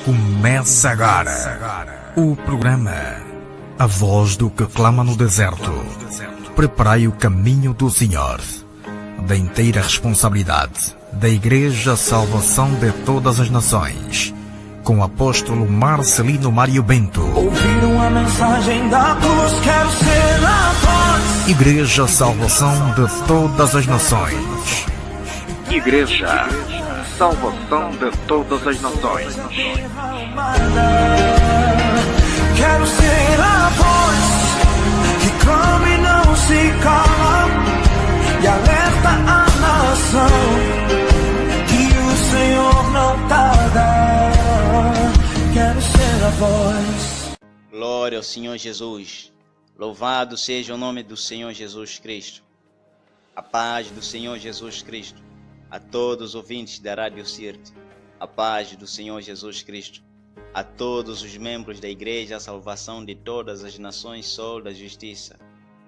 Começa agora o programa A Voz do que Clama no Deserto. Preparai o caminho do Senhor. Da inteira responsabilidade da Igreja Salvação de Todas as Nações, com o apóstolo Marcelino Mário Bento. Ouviram a mensagem da cruz, quero ser a voz. Igreja Salvação de Todas as Nações. Igreja Salvação de Todas as Nações. Quero ser a voz que clama e não se cala e alerta a nação que o Senhor não tarda. Quero ser a voz. Glória ao Senhor Jesus. Louvado seja o nome do Senhor Jesus Cristo. A paz do Senhor Jesus Cristo a todos os ouvintes da Rádio Sirte. A paz do Senhor Jesus Cristo a todos os membros da Igreja Salvação de Todas as Nações, Sol da Justiça.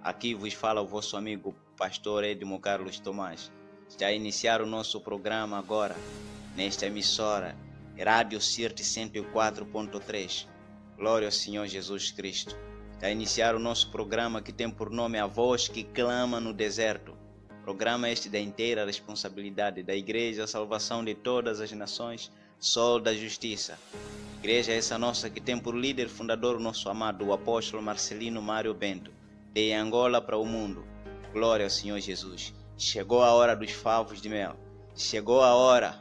Aqui vos fala o vosso amigo pastor Edmo Carlos Tomás. Está a iniciar o nosso programa agora, nesta emissora, Rádio Sirte 104.3. Glória ao Senhor Jesus Cristo. Está a iniciar o nosso programa que tem por nome A Voz que Clama no Deserto. Programa este da inteira responsabilidade da Igreja Salvação de Todas as Nações, Sol da Justiça. Igreja essa nossa que tem por líder fundador o nosso amado o apóstolo Marcelino Mário Bento, de Angola para o mundo. Glória ao Senhor Jesus. Chegou a hora dos favos de mel. Chegou a hora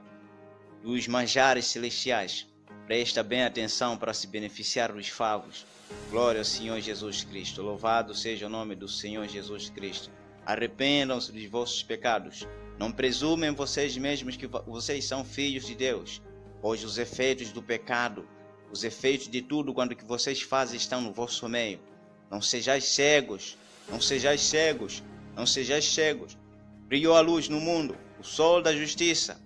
dos manjares celestiais. Presta bem atenção para se beneficiar dos favos. Glória ao Senhor Jesus Cristo. Louvado seja o nome do Senhor Jesus Cristo. Arrependam-se dos vossos pecados. Não presumem vocês mesmos que vocês são filhos de Deus, pois os efeitos do pecado, os efeitos de tudo quanto que vocês fazem estão no vosso meio. Não sejais cegos, não sejais cegos, não sejais cegos. Brilhou a luz no mundo, o sol da justiça.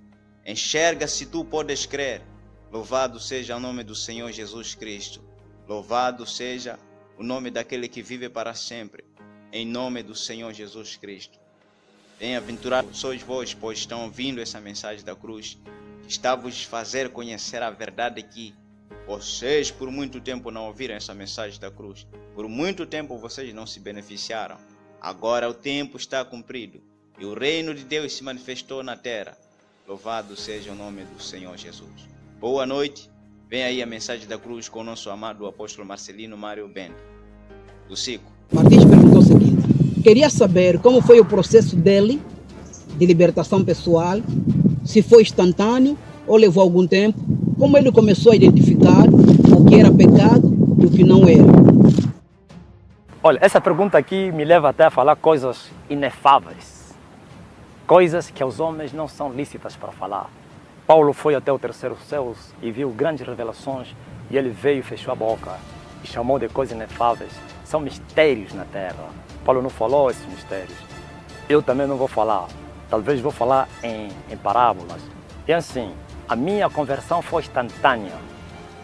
Enxerga se tu podes crer. Louvado seja o nome do Senhor Jesus Cristo. Louvado seja o nome daquele que vive para sempre. Em nome do Senhor Jesus Cristo. Bem-aventurados sois vós, pois estão ouvindo essa mensagem da cruz. Está vos fazer conhecer a verdade que vocês por muito tempo não ouviram essa mensagem da cruz. Por muito tempo vocês não se beneficiaram. Agora o tempo está cumprido e o reino de Deus se manifestou na terra. Louvado seja o nome do Senhor Jesus. Boa noite. Vem aí a mensagem da cruz com o nosso amado apóstolo Marcelino Mário Bento. Do Cico. Martins perguntou o seguinte: queria saber como foi o processo dele de libertação pessoal, se foi instantâneo ou levou algum tempo, como ele começou a identificar o que era pecado e o que não era. Olha, essa pergunta aqui me leva até a falar coisas inefáveis, coisas que aos homens não são lícitas para falar. Paulo foi até o terceiro céu e viu grandes revelações e ele veio e fechou a boca e chamou de coisas inefáveis. São mistérios na terra. Paulo não falou esses mistérios. Eu também não vou falar. Talvez vou falar em parábolas. E assim, a minha conversão foi instantânea.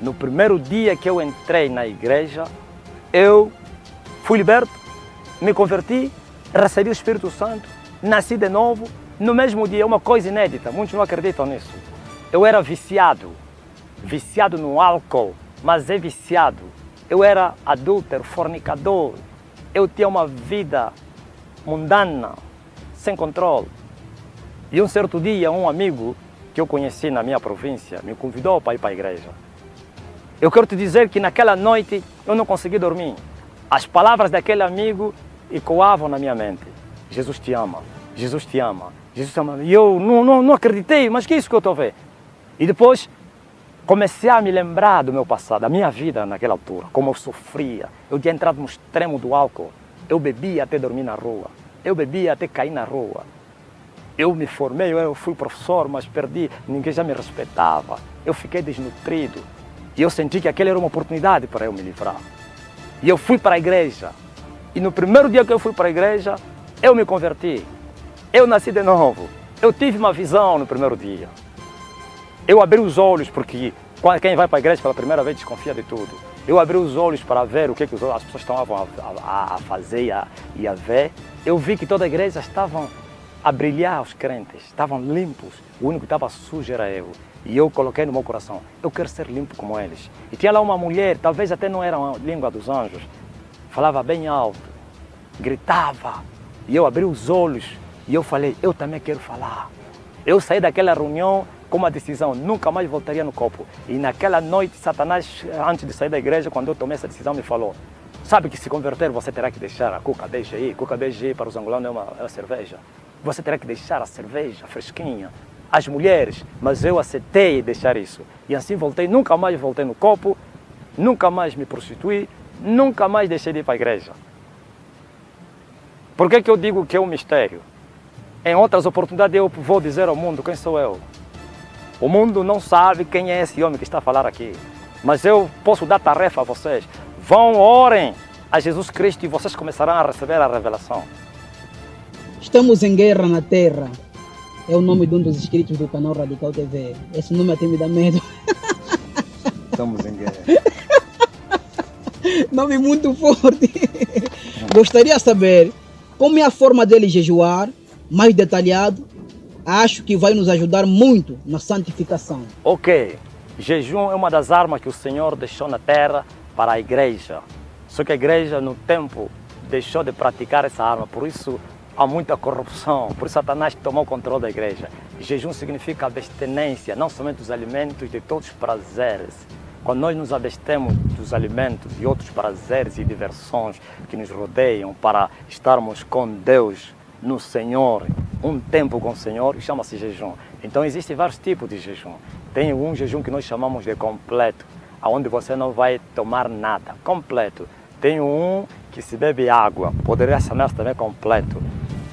No primeiro dia que eu entrei na igreja, eu fui liberto, me converti, recebi o Espírito Santo, nasci de novo. No mesmo dia, uma coisa inédita, muitos não acreditam nisso. Eu era viciado no álcool, mas é viciado. Eu era adúltero, fornicador. Eu tinha uma vida mundana, sem controle. E um certo dia, um amigo que eu conheci na minha província me convidou para ir para a igreja. Eu quero te dizer que naquela noite eu não consegui dormir. As palavras daquele amigo ecoavam na minha mente. Jesus te ama, Jesus te ama, Jesus te ama. E eu não acreditei, mas que é isso que eu estou a ver? E depois comecei a me lembrar do meu passado, da minha vida naquela altura, como eu sofria. Eu tinha entrado no extremo do álcool. Eu bebia até dormir na rua. Eu bebia até cair na rua. Eu me formei, eu fui professor, mas perdi, ninguém já me respeitava. Eu fiquei desnutrido. E eu senti que aquela era uma oportunidade para eu me livrar. E eu fui para a igreja. E no primeiro dia que eu fui para a igreja, eu me converti. Eu nasci de novo. Eu tive uma visão no primeiro dia. Eu abri os olhos, porque quem vai para a igreja pela primeira vez desconfia de tudo. Eu abri os olhos para ver o que as pessoas estavam a fazer e a ver. Eu vi que toda a igreja estavam a brilhar os crentes, estavam limpos, o único que estava sujo era eu. E eu coloquei no meu coração, eu quero ser limpo como eles. E tinha lá uma mulher, talvez até não era a língua dos anjos, falava bem alto, gritava. E eu abri os olhos e eu falei, eu também quero falar. Eu saí daquela reunião com uma decisão, nunca mais voltaria no copo. E naquela noite, Satanás, antes de sair da igreja, quando eu tomei essa decisão, me falou, sabe que se converter você terá que deixar a cuca BGI. Cuca BGI para os angolanos é uma cerveja. Você terá que deixar a cerveja fresquinha, as mulheres. Mas eu aceitei deixar isso. E assim voltei, nunca mais voltei no copo, nunca mais me prostituí, nunca mais deixei de ir para a igreja. Por que eu digo que é um mistério? Em outras oportunidades eu vou dizer ao mundo quem sou eu. O mundo não sabe quem é esse homem que está a falar aqui. Mas eu posso dar tarefa a vocês. Vão, orem a Jesus Cristo e vocês começarão a receber a revelação. Estamos em guerra na terra. É o nome de um dos inscritos do canal Radical TV. Esse nome até me dá medo. Estamos em guerra. Nome muito forte. Gostaria de saber como é a forma dele jejuar, mais detalhado. Acho que vai nos ajudar muito na santificação. Ok, jejum é uma das armas que o Senhor deixou na terra para a igreja. Só que a igreja no tempo deixou de praticar essa arma, por isso há muita corrupção, por isso Satanás tomou o controle da igreja. Jejum significa abstinência, não somente dos alimentos, de todos os prazeres. Quando nós nos abstemos dos alimentos e outros prazeres e diversões que nos rodeiam para estarmos com Deus, no Senhor, um tempo com o Senhor, chama-se jejum. Então existem vários tipos de jejum. Tem um jejum que nós chamamos de completo, onde você não vai tomar nada, completo. Tem um que se bebe água, poderia chamar-se também completo,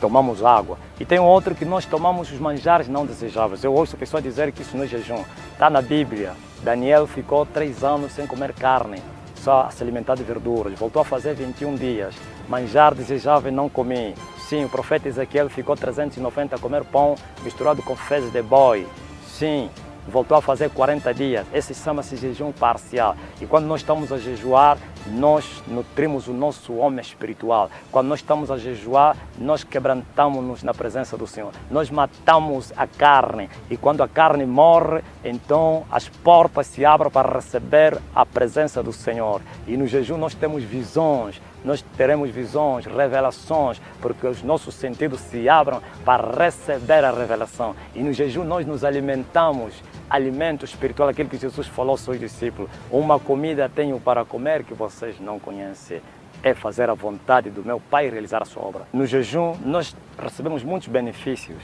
tomamos água. E tem outro que nós tomamos os manjares não desejáveis. Eu ouço pessoas dizer que isso não é jejum. Está na Bíblia. Daniel ficou 3 anos sem comer carne, só a se alimentar de verduras. Voltou a fazer 21 dias. Manjar desejável não comi. Sim, o profeta Ezequiel ficou 390 a comer pão misturado com fezes de boi. Sim, voltou a fazer 40 dias. Esse chama-se jejum parcial. E quando nós estamos a jejuar, nós nutrimos o nosso homem espiritual. Quando nós estamos a jejuar, nós quebrantamos-nos na presença do Senhor. Nós matamos a carne. E quando a carne morre, então as portas se abrem para receber a presença do Senhor. E no jejum nós temos visões. Nós teremos visões, revelações, porque os nossos sentidos se abrem para receber a revelação. E no jejum nós nos alimentamos, alimento espiritual, aquilo que Jesus falou aos seus discípulos. Uma comida tenho para comer que vocês não conhecem. É fazer a vontade do meu Pai e realizar a sua obra. No jejum nós recebemos muitos benefícios.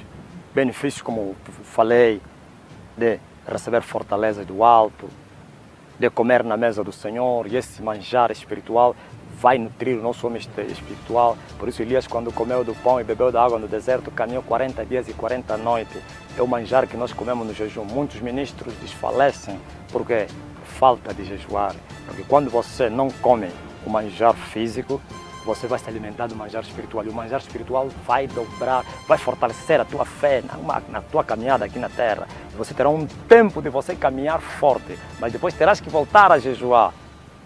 Benefícios como falei, de receber fortaleza do alto, de comer na mesa do Senhor, e esse manjar espiritual vai nutrir o nosso homem espiritual. Por isso Elias, quando comeu do pão e bebeu da água no deserto, caminhou 40 dias e 40 noites. É o manjar que nós comemos no jejum. Muitos ministros desfalecem porque falta de jejuar. Porque quando você não come o manjar físico, você vai se alimentar do manjar espiritual. E o manjar espiritual vai dobrar, vai fortalecer a tua fé na tua caminhada aqui na terra. Você terá um tempo de você caminhar forte, mas depois terás que voltar a jejuar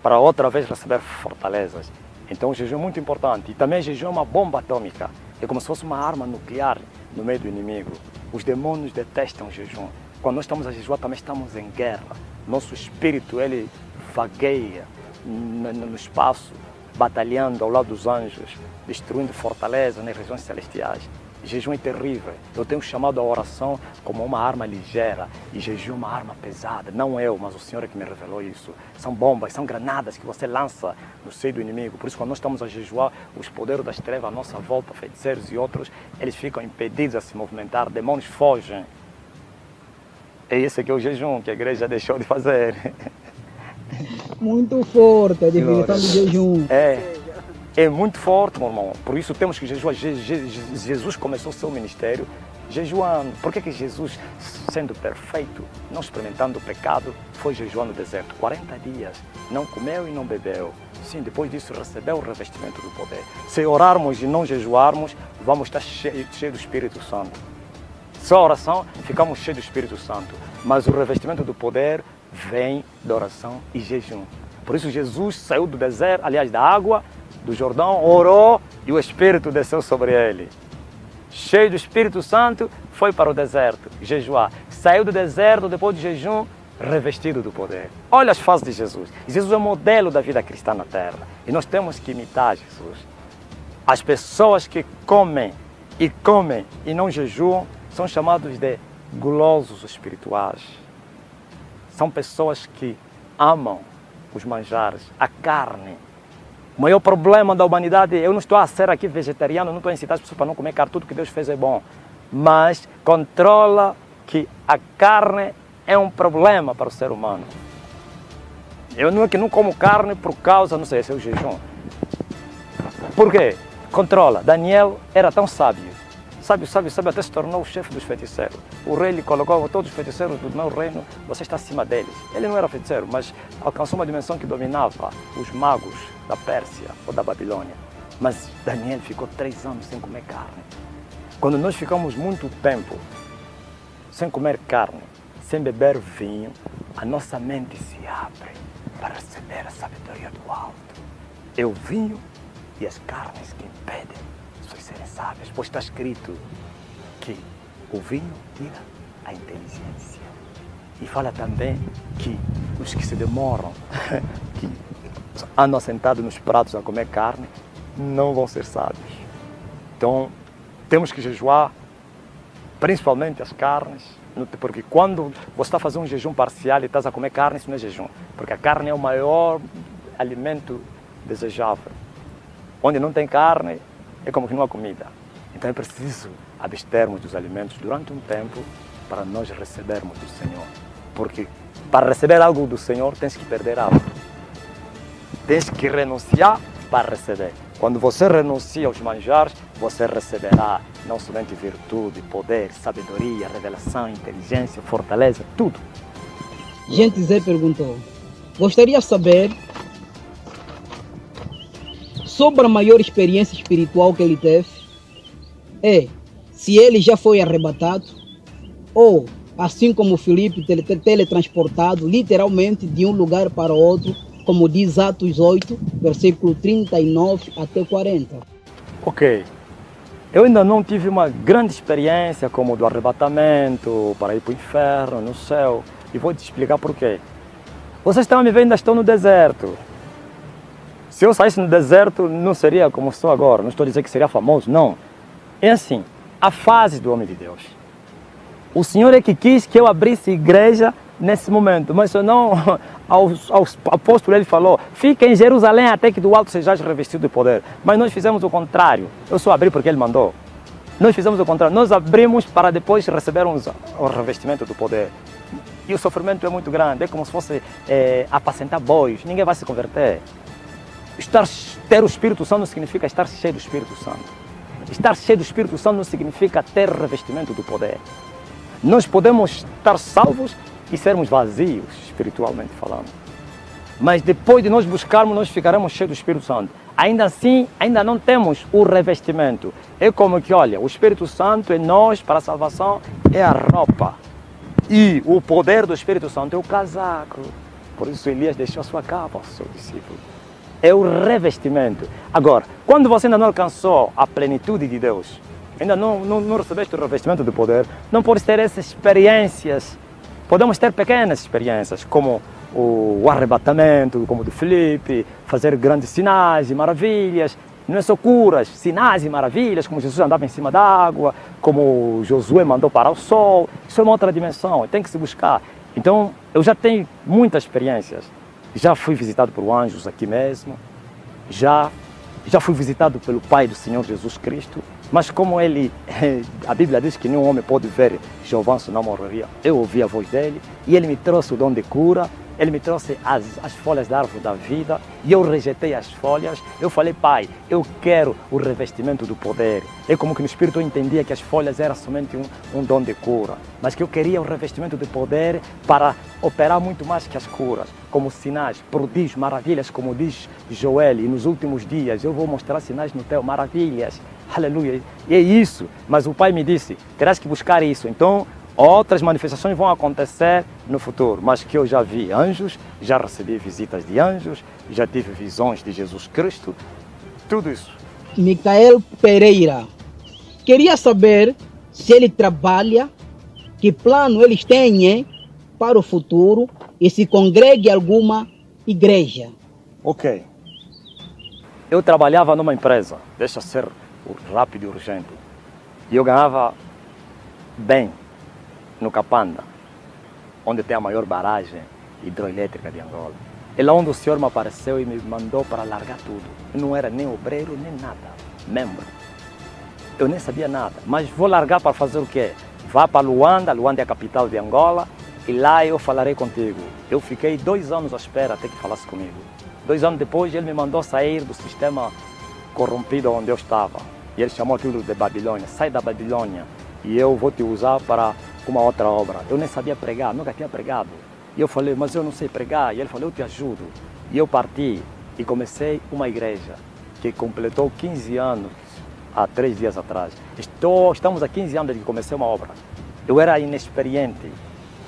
para outra vez receber fortalezas. Então o jejum é muito importante. E também o jejum é uma bomba atômica. É como se fosse uma arma nuclear no meio do inimigo. Os demônios detestam o jejum. Quando nós estamos a jejuar, também estamos em guerra. Nosso espírito, ele vagueia no espaço, batalhando ao lado dos anjos, destruindo fortalezas nas regiões celestiais. Jejum é terrível. Eu tenho chamado a oração como uma arma ligeira e jejum é uma arma pesada. Não eu, mas o Senhor é que me revelou isso. São bombas, são granadas que você lança no seio do inimigo. Por isso, quando nós estamos a jejuar, os poderes das trevas à nossa volta, feiticeiros e outros, eles ficam impedidos a se movimentar, demônios fogem. É esse aqui o jejum que a igreja deixou de fazer. Muito forte a definição do jejum. É muito forte, meu irmão. Por isso temos que jejuar. Jesus começou o seu ministério jejuando. Por que Jesus, sendo perfeito, não experimentando o pecado, foi jejuar no deserto? 40 dias, não comeu e não bebeu. Sim, depois disso recebeu o revestimento do poder. Se orarmos e não jejuarmos, vamos estar cheios do Espírito Santo. Só oração, ficamos cheios do Espírito Santo. Mas o revestimento do poder vem da oração e jejum. Por isso Jesus saiu do deserto, aliás, da água, do Jordão, orou e o Espírito desceu sobre ele. cheio do Espírito Santo, foi para o deserto jejuar. Saiu do deserto depois do jejum, revestido do poder. Olha as fases de Jesus. Jesus é o modelo da vida cristã na terra. E nós temos que imitar Jesus. As pessoas que comem e não jejuam são chamados de gulosos espirituais. São pessoas que amam os manjares, a carne. O maior problema da humanidade, eu não estou a ser aqui vegetariano, não estou a incitar as pessoas para não comer carne, tudo que Deus fez é bom. Mas controla que a carne é um problema para o ser humano. Eu não é que não como carne por causa, não sei, se é o jejum. Por quê? Controla. Daniel era tão sábio. Sábio, até se tornou o chefe dos feiticeiros. O rei lhe colocou todos os feiticeiros do meu reino, você está acima deles. Ele não era feiticeiro, mas alcançou uma dimensão que dominava os magos da Pérsia ou da Babilônia. Mas Daniel ficou 3 anos sem comer carne. Quando nós ficamos muito tempo sem comer carne, sem beber vinho, a nossa mente se abre para receber a sabedoria do alto. É o vinho e as carnes que impedem os serem sábios, pois está escrito que o vinho tira a inteligência. E fala também que os que se demoram, que andam sentados nos pratos a comer carne, não vão ser sábios. Então, temos que jejuar, principalmente as carnes, porque quando você está fazendo um jejum parcial e estás a comer carne, isso não é jejum, porque a carne é o maior alimento desejável. Onde não tem carne, é como que não há comida. Então é preciso abstermos dos alimentos durante um tempo para nós recebermos do Senhor. Porque para receber algo do Senhor, tens que perder algo. Tens que renunciar para receber. Quando você renuncia aos manjares, você receberá não somente virtude, poder, sabedoria, revelação, inteligência, fortaleza, tudo. Gente Zé perguntou, gostaria de saber sobre a maior experiência espiritual que ele teve, se ele já foi arrebatado, ou, assim como Filipe, teletransportado literalmente de um lugar para outro, como diz Atos 8, versículo 39 até 40. Ok. Eu ainda não tive uma grande experiência como do arrebatamento, para ir para o inferno, no céu. E vou te explicar por quê. Vocês estão me vendo, ainda estão no deserto. Se eu saísse no deserto, não seria como sou agora. Não estou a dizer que seria famoso, não. É assim, a fase do homem de Deus. O Senhor é que quis que eu abrisse igreja nesse momento, mas eu não, aos apóstolos ele falou, fica em Jerusalém até que do alto sejais revestido de poder. Mas nós fizemos o contrário. Eu só abri porque ele mandou. Nós fizemos o contrário. Nós abrimos para depois recebermos o revestimento do poder. E o sofrimento é muito grande. É como se fosse apacentar bois. Ninguém vai se converter. Ter o Espírito Santo não significa estar cheio do Espírito Santo. Estar cheio do Espírito Santo não significa ter revestimento do poder. Nós podemos estar salvos e sermos vazios, espiritualmente falando. Mas depois de nós buscarmos, nós ficaremos cheios do Espírito Santo. Ainda assim, ainda não temos o revestimento. É como que, olha, o Espírito Santo em nós, para a salvação, é a roupa. E o poder do Espírito Santo é o casaco. Por isso Elias deixou a sua capa ao seu discípulo. É o revestimento. Agora, quando você ainda não alcançou a plenitude de Deus, ainda não recebeste o revestimento do poder, não podes ter essas experiências. Podemos ter pequenas experiências, como o arrebatamento, como o de Filipe, fazer grandes sinais e maravilhas. Não é só curas, sinais e maravilhas, como Jesus andava em cima d'água, como Josué mandou parar o sol. Isso é uma outra dimensão, tem que se buscar. Então, eu já tenho muitas experiências. Já fui visitado por anjos aqui mesmo, já fui visitado pelo Pai do Senhor Jesus Cristo, mas como a Bíblia diz que nenhum homem pode ver Jeová se não morreria, eu ouvi a voz dele e ele me trouxe o dom de cura, ele me trouxe as folhas da árvore da vida e eu rejeitei as folhas. Eu falei, Pai, eu quero o revestimento do poder. É como que no Espírito eu entendia que as folhas eram somente um dom de cura, mas que eu queria o revestimento de poder para operar muito mais que as curas, como sinais, prodígios, maravilhas, como diz Joel, e nos últimos dias eu vou mostrar sinais no teu, maravilhas, aleluia. E é isso, mas o Pai me disse, terás que buscar isso. Então, outras manifestações vão acontecer no futuro, mas que eu já vi anjos, já recebi visitas de anjos, já tive visões de Jesus Cristo, tudo isso. Micael Pereira, queria saber se ele trabalha, que plano eles têm para o futuro e se congrega em alguma igreja. Ok. Eu trabalhava numa empresa, deixa ser rápido e urgente. E eu ganhava bem no Capanda, onde tem a maior barragem hidroelétrica de Angola. É lá onde o senhor me apareceu e me mandou para largar tudo. Eu não era nem obreiro, nem nada, membro. Eu nem sabia nada, mas vou largar para fazer o quê? Vá para Luanda, Luanda é a capital de Angola, e lá eu falarei contigo. Eu fiquei 2 anos à espera até que falasse comigo. 2 anos depois ele me mandou sair do sistema corrompido onde eu estava. E ele chamou aquilo de Babilônia. Sai da Babilônia e eu vou te usar para uma outra obra. Eu nem sabia pregar, nunca tinha pregado. E eu falei, mas eu não sei pregar. E ele falou, eu te ajudo. E eu parti e comecei uma igreja que completou 15 anos há 3 dias atrás. Estamos há 15 anos desde que comecei uma obra. Eu era inexperiente.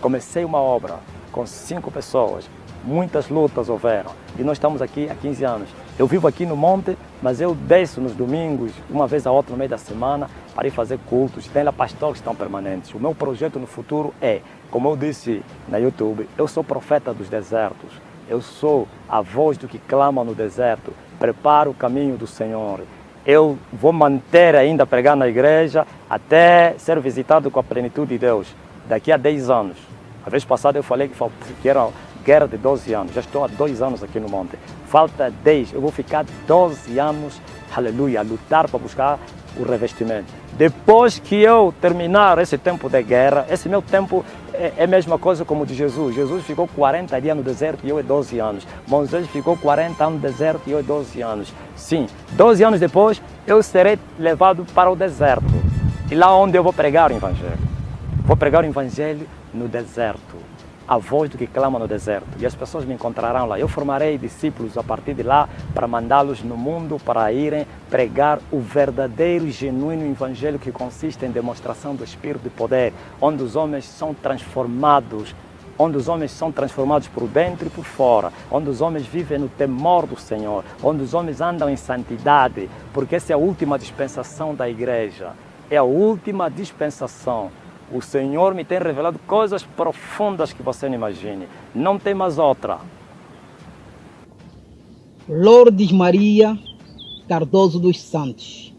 Comecei uma obra com 5 pessoas. Muitas lutas houveram. E nós estamos aqui há 15 anos. Eu vivo aqui no monte, mas eu desço nos domingos, uma vez a outra no meio da semana, para ir fazer cultos. Tem lá pastores que estão permanentes. O meu projeto no futuro é, como eu disse na YouTube, eu sou profeta dos desertos. Eu sou a voz do que clama no deserto. Preparo o caminho do Senhor. Eu vou manter ainda a pregar na igreja até ser visitado com a plenitude de Deus. Daqui a 10 anos. A vez passada eu falei que era guerra de 12 anos. Já estou há 2 anos aqui no monte. Falta 10. Eu vou ficar 12 anos, aleluia, a lutar para buscar o revestimento. Depois que eu terminar esse tempo de guerra, esse meu tempo é a mesma coisa como o de Jesus. Jesus ficou 40 dias no deserto e eu 12 anos. Moisés ficou 40 anos no deserto e eu 12 anos. Sim, 12 anos depois eu serei levado para o deserto. E lá onde eu vou pregar o Evangelho. Vou pregar o Evangelho no deserto. A voz do que clama no deserto. E as pessoas me encontrarão lá. Eu formarei discípulos a partir de lá para mandá-los no mundo para irem pregar o verdadeiro e genuíno evangelho que consiste em demonstração do Espírito de poder, onde os homens são transformados, por dentro e por fora, onde os homens vivem no temor do Senhor, onde os homens andam em santidade, porque essa é a última dispensação da igreja. É a última dispensação. O Senhor me tem revelado coisas profundas que você não imagine. Não tem mais outra. Lourdes Maria Cardoso dos Santos.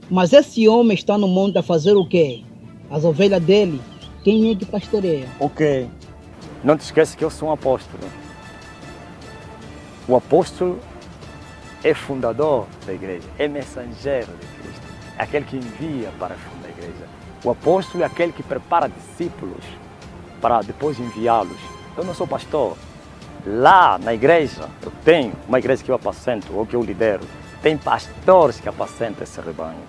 Mas esse homem está no monte a fazer o quê? As ovelhas dele, quem é que pastoreia? Ok. Não te esqueça que eu sou um apóstolo. O apóstolo é fundador da igreja, é mensageiro de Cristo. É aquele que envia para fundar a igreja. O apóstolo é aquele que prepara discípulos para depois enviá-los. Eu não sou pastor. Lá na igreja, eu tenho uma igreja que eu apacento, ou que eu lidero. Tem pastores que apacentam esse rebanho.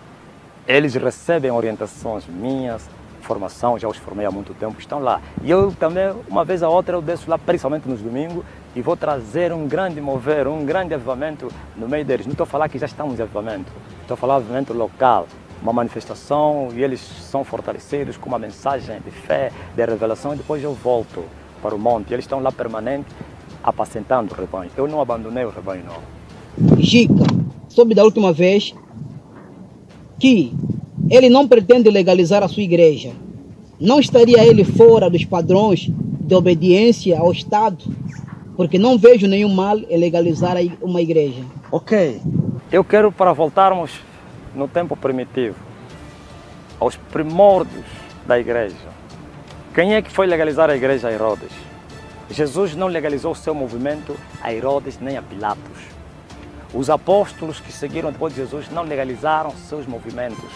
Eles recebem orientações minhas, formação, já os formei há muito tempo, estão lá. E eu também, uma vez a outra, eu desço lá, principalmente nos domingos, e vou trazer um grande mover, um grande avivamento no meio deles. Não estou a falar que já estamos em avivamento, estou a falar de avivamento local. Uma manifestação e eles são fortalecidos com uma mensagem de fé, de revelação, e depois eu volto para o monte. Eles estão lá permanentes, apacentando o rebanho. Eu não abandonei o rebanho, não. Gica, soube da última vez que ele não pretende legalizar a sua igreja. Não estaria ele fora dos padrões de obediência ao Estado? Porque não vejo nenhum mal em legalizar uma igreja. Ok. Eu quero para voltarmos no tempo primitivo, aos primórdios da igreja. Quem é que foi legalizar a igreja a Herodes? Jesus não legalizou o seu movimento a Herodes nem a Pilatos. Os apóstolos que seguiram depois de Jesus não legalizaram seus movimentos.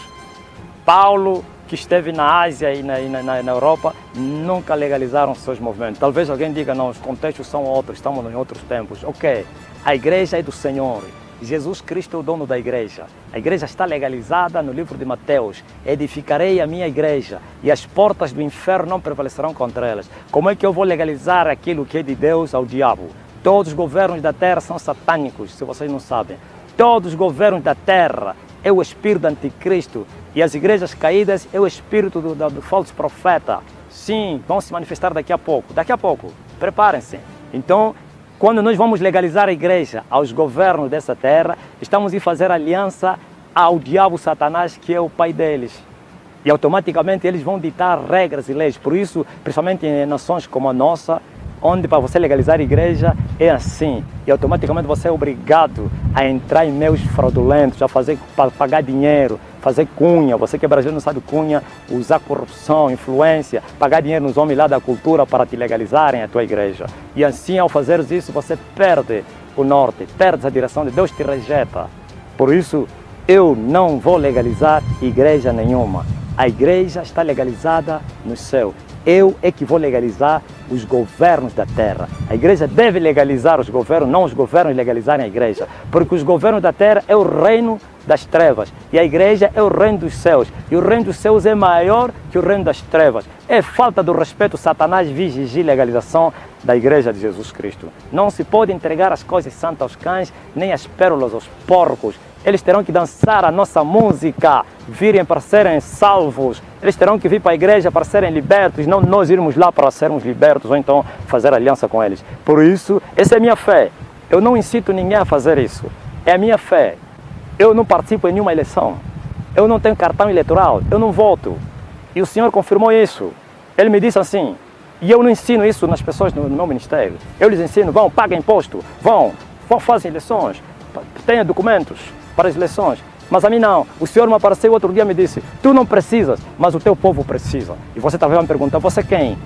Paulo, que esteve na Ásia e na Europa, nunca legalizaram seus movimentos. Talvez alguém diga, não, os contextos são outros, estamos em outros tempos. Ok, a igreja é do Senhor. Jesus Cristo é o dono da igreja. A igreja está legalizada no livro de Mateus. Edificarei a minha igreja e as portas do inferno não prevalecerão contra elas. Como é que eu vou legalizar aquilo que é de Deus ao diabo? Todos os governos da terra são satânicos, se vocês não sabem. Todos os governos da terra é o espírito do anticristo. E as igrejas caídas é o espírito do falso profeta. Sim, vão se manifestar daqui a pouco. Daqui a pouco. Preparem-se. Então, quando nós vamos legalizar a igreja aos governos dessa terra, estamos a fazer aliança ao diabo Satanás, que é o pai deles. E automaticamente eles vão ditar regras e leis. Por isso, principalmente em nações como a nossa, onde para você legalizar a igreja é assim. E automaticamente você é obrigado a entrar em meios fraudulentos, a fazer, pagar dinheiro, fazer cunha. Você que é brasileiro não sabe cunha, usar corrupção, influência, pagar dinheiro nos homens lá da cultura para te legalizarem a tua igreja. E assim, ao fazer isso, você perde o norte, perde a direção de Deus, te rejeita. Por isso, eu não vou legalizar igreja nenhuma. A igreja está legalizada no céu. Eu é que vou legalizar os governos da terra. A igreja deve legalizar os governos, não os governos legalizarem a igreja. Porque os governos da terra é o reino das trevas. E a igreja é o reino dos céus. E o reino dos céus é maior que o reino das trevas. É falta do respeito, Satanás vigir legalização da igreja de Jesus Cristo. Não se pode entregar as coisas santas aos cães, nem as pérolas aos porcos. Eles terão que dançar a nossa música, virem para serem salvos. Eles terão que vir para a igreja para serem libertos, não nós irmos lá para sermos libertos ou então fazer aliança com eles. Por isso, essa é a minha fé. Eu não incito ninguém a fazer isso. É a minha fé. Eu não participo em nenhuma eleição. Eu não tenho cartão eleitoral. Eu não voto. E o Senhor confirmou isso. Ele me disse assim, e eu não ensino isso nas pessoas no meu ministério. Eu lhes ensino, vão, paguem imposto, vão fazer eleições, tenham documentos para as eleições. Mas a mim não. O Senhor me apareceu outro dia e me disse, tu não precisas, mas o teu povo precisa. E você talvez vai me perguntar, você quem?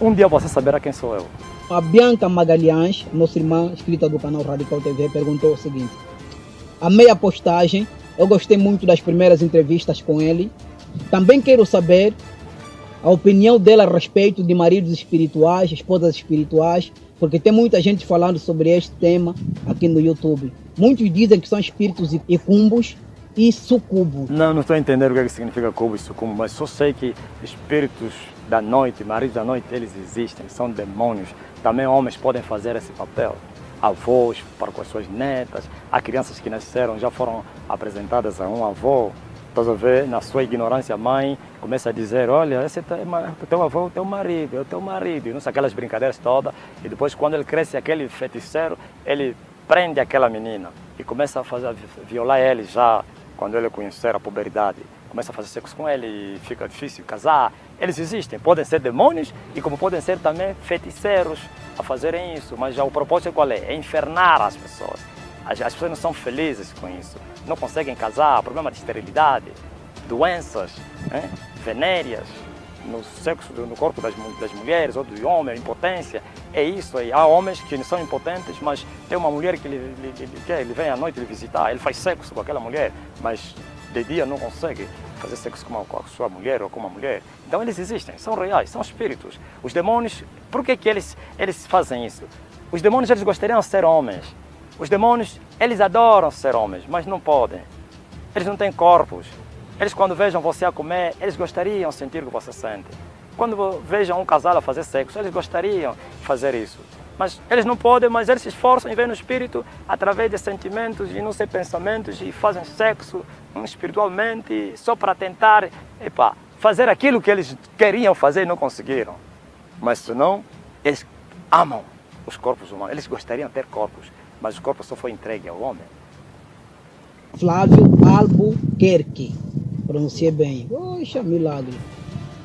Um dia você saberá quem sou eu. A Bianca Magalhães, nossa irmã, inscrita do canal Radical TV, perguntou o seguinte. Amei a postagem, eu gostei muito das primeiras entrevistas com ele. Também quero saber a opinião dela a respeito de maridos espirituais, esposas espirituais, porque tem muita gente falando sobre este tema aqui no YouTube. Muitos dizem que são espíritos incumbos e sucubos. Não estou entendendo o que significa cubo e sucubo, mas só sei que espíritos da noite, maridos da noite, eles existem, são demônios. Também homens podem fazer esse papel. Avós para com as suas netas, há crianças que nasceram, já foram apresentadas a um avô. Estás a ver, na sua ignorância, a mãe começa a dizer, olha, esse teu avô é o teu marido, é o teu marido. E não sei, aquelas brincadeiras todas. E depois, quando ele cresce, aquele feiticeiro, ele prende aquela menina e começa a violar ele já quando ele conhecer a puberdade. Começa a fazer sexo com ele e fica difícil casar. Eles existem, podem ser demônios e como podem ser também feiticeiros a fazerem isso. Mas já o propósito qual é? É infernar as pessoas. As pessoas não são felizes com isso. Não conseguem casar, problema de esterilidade, doenças venéreas no sexo, no corpo das mulheres ou do homem, impotência. É isso aí. Há homens que são impotentes, mas tem uma mulher que ele vem à noite lhe visitar, ele faz sexo com aquela mulher, mas de dia não consegue fazer sexo com a sua mulher ou com uma mulher. Então eles existem, são reais, são espíritos. Os demônios, por que eles fazem isso? Os demônios eles gostariam de ser homens. Os demônios, eles adoram ser homens, mas não podem. Eles não têm corpos. Eles quando vejam você a comer, eles gostariam de sentir o que você sente. Quando vejam um casal a fazer sexo, eles gostariam de fazer isso. Mas eles não podem, mas eles se esforçam e vêm no espírito através de sentimentos e não sei pensamentos e fazem sexo espiritualmente só para tentar fazer aquilo que eles queriam fazer e não conseguiram. Mas senão, eles amam os corpos humanos. Eles gostariam de ter corpos. Mas o corpo só foi entregue ao homem. Flávio Albuquerque. Pronunciei bem. Poxa, milagre.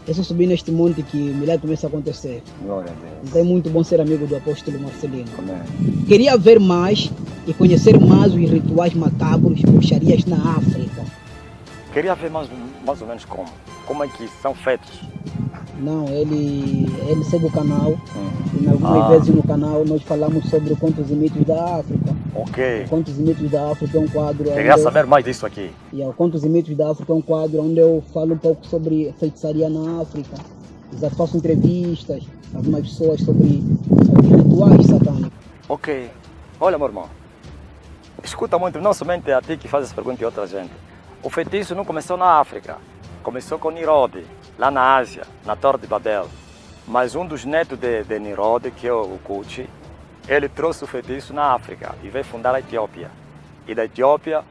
Eu só subi neste monte que o milagre começa a acontecer. Glória a Deus. Então é muito bom ser amigo do apóstolo Marcelino. Amém. Queria ver mais e conhecer mais os rituais macabros, bruxarias na África. Queria ver mais ou menos como é que são feitos. Não, ele segue o canal. E algumas vezes no canal nós falamos sobre contos e mitos da África. Ok. Contos e mitos da África é um quadro. Queria saber mais disso aqui. E o Contos e Mitos da África é um quadro onde eu falo um pouco sobre feitiçaria na África. Já faço entrevistas a algumas pessoas sobre rituais satânicos. Ok. Olha, meu irmão. Escuta muito, não somente a ti que faz essa pergunta e outra gente. O feitiço não começou na África. Começou com Nirode, lá na Ásia, na Torre de Babel. Mas um dos netos de Nirode, que é o Kuti, ele trouxe o feitiço na África e veio fundar a Etiópia. E da Etiópia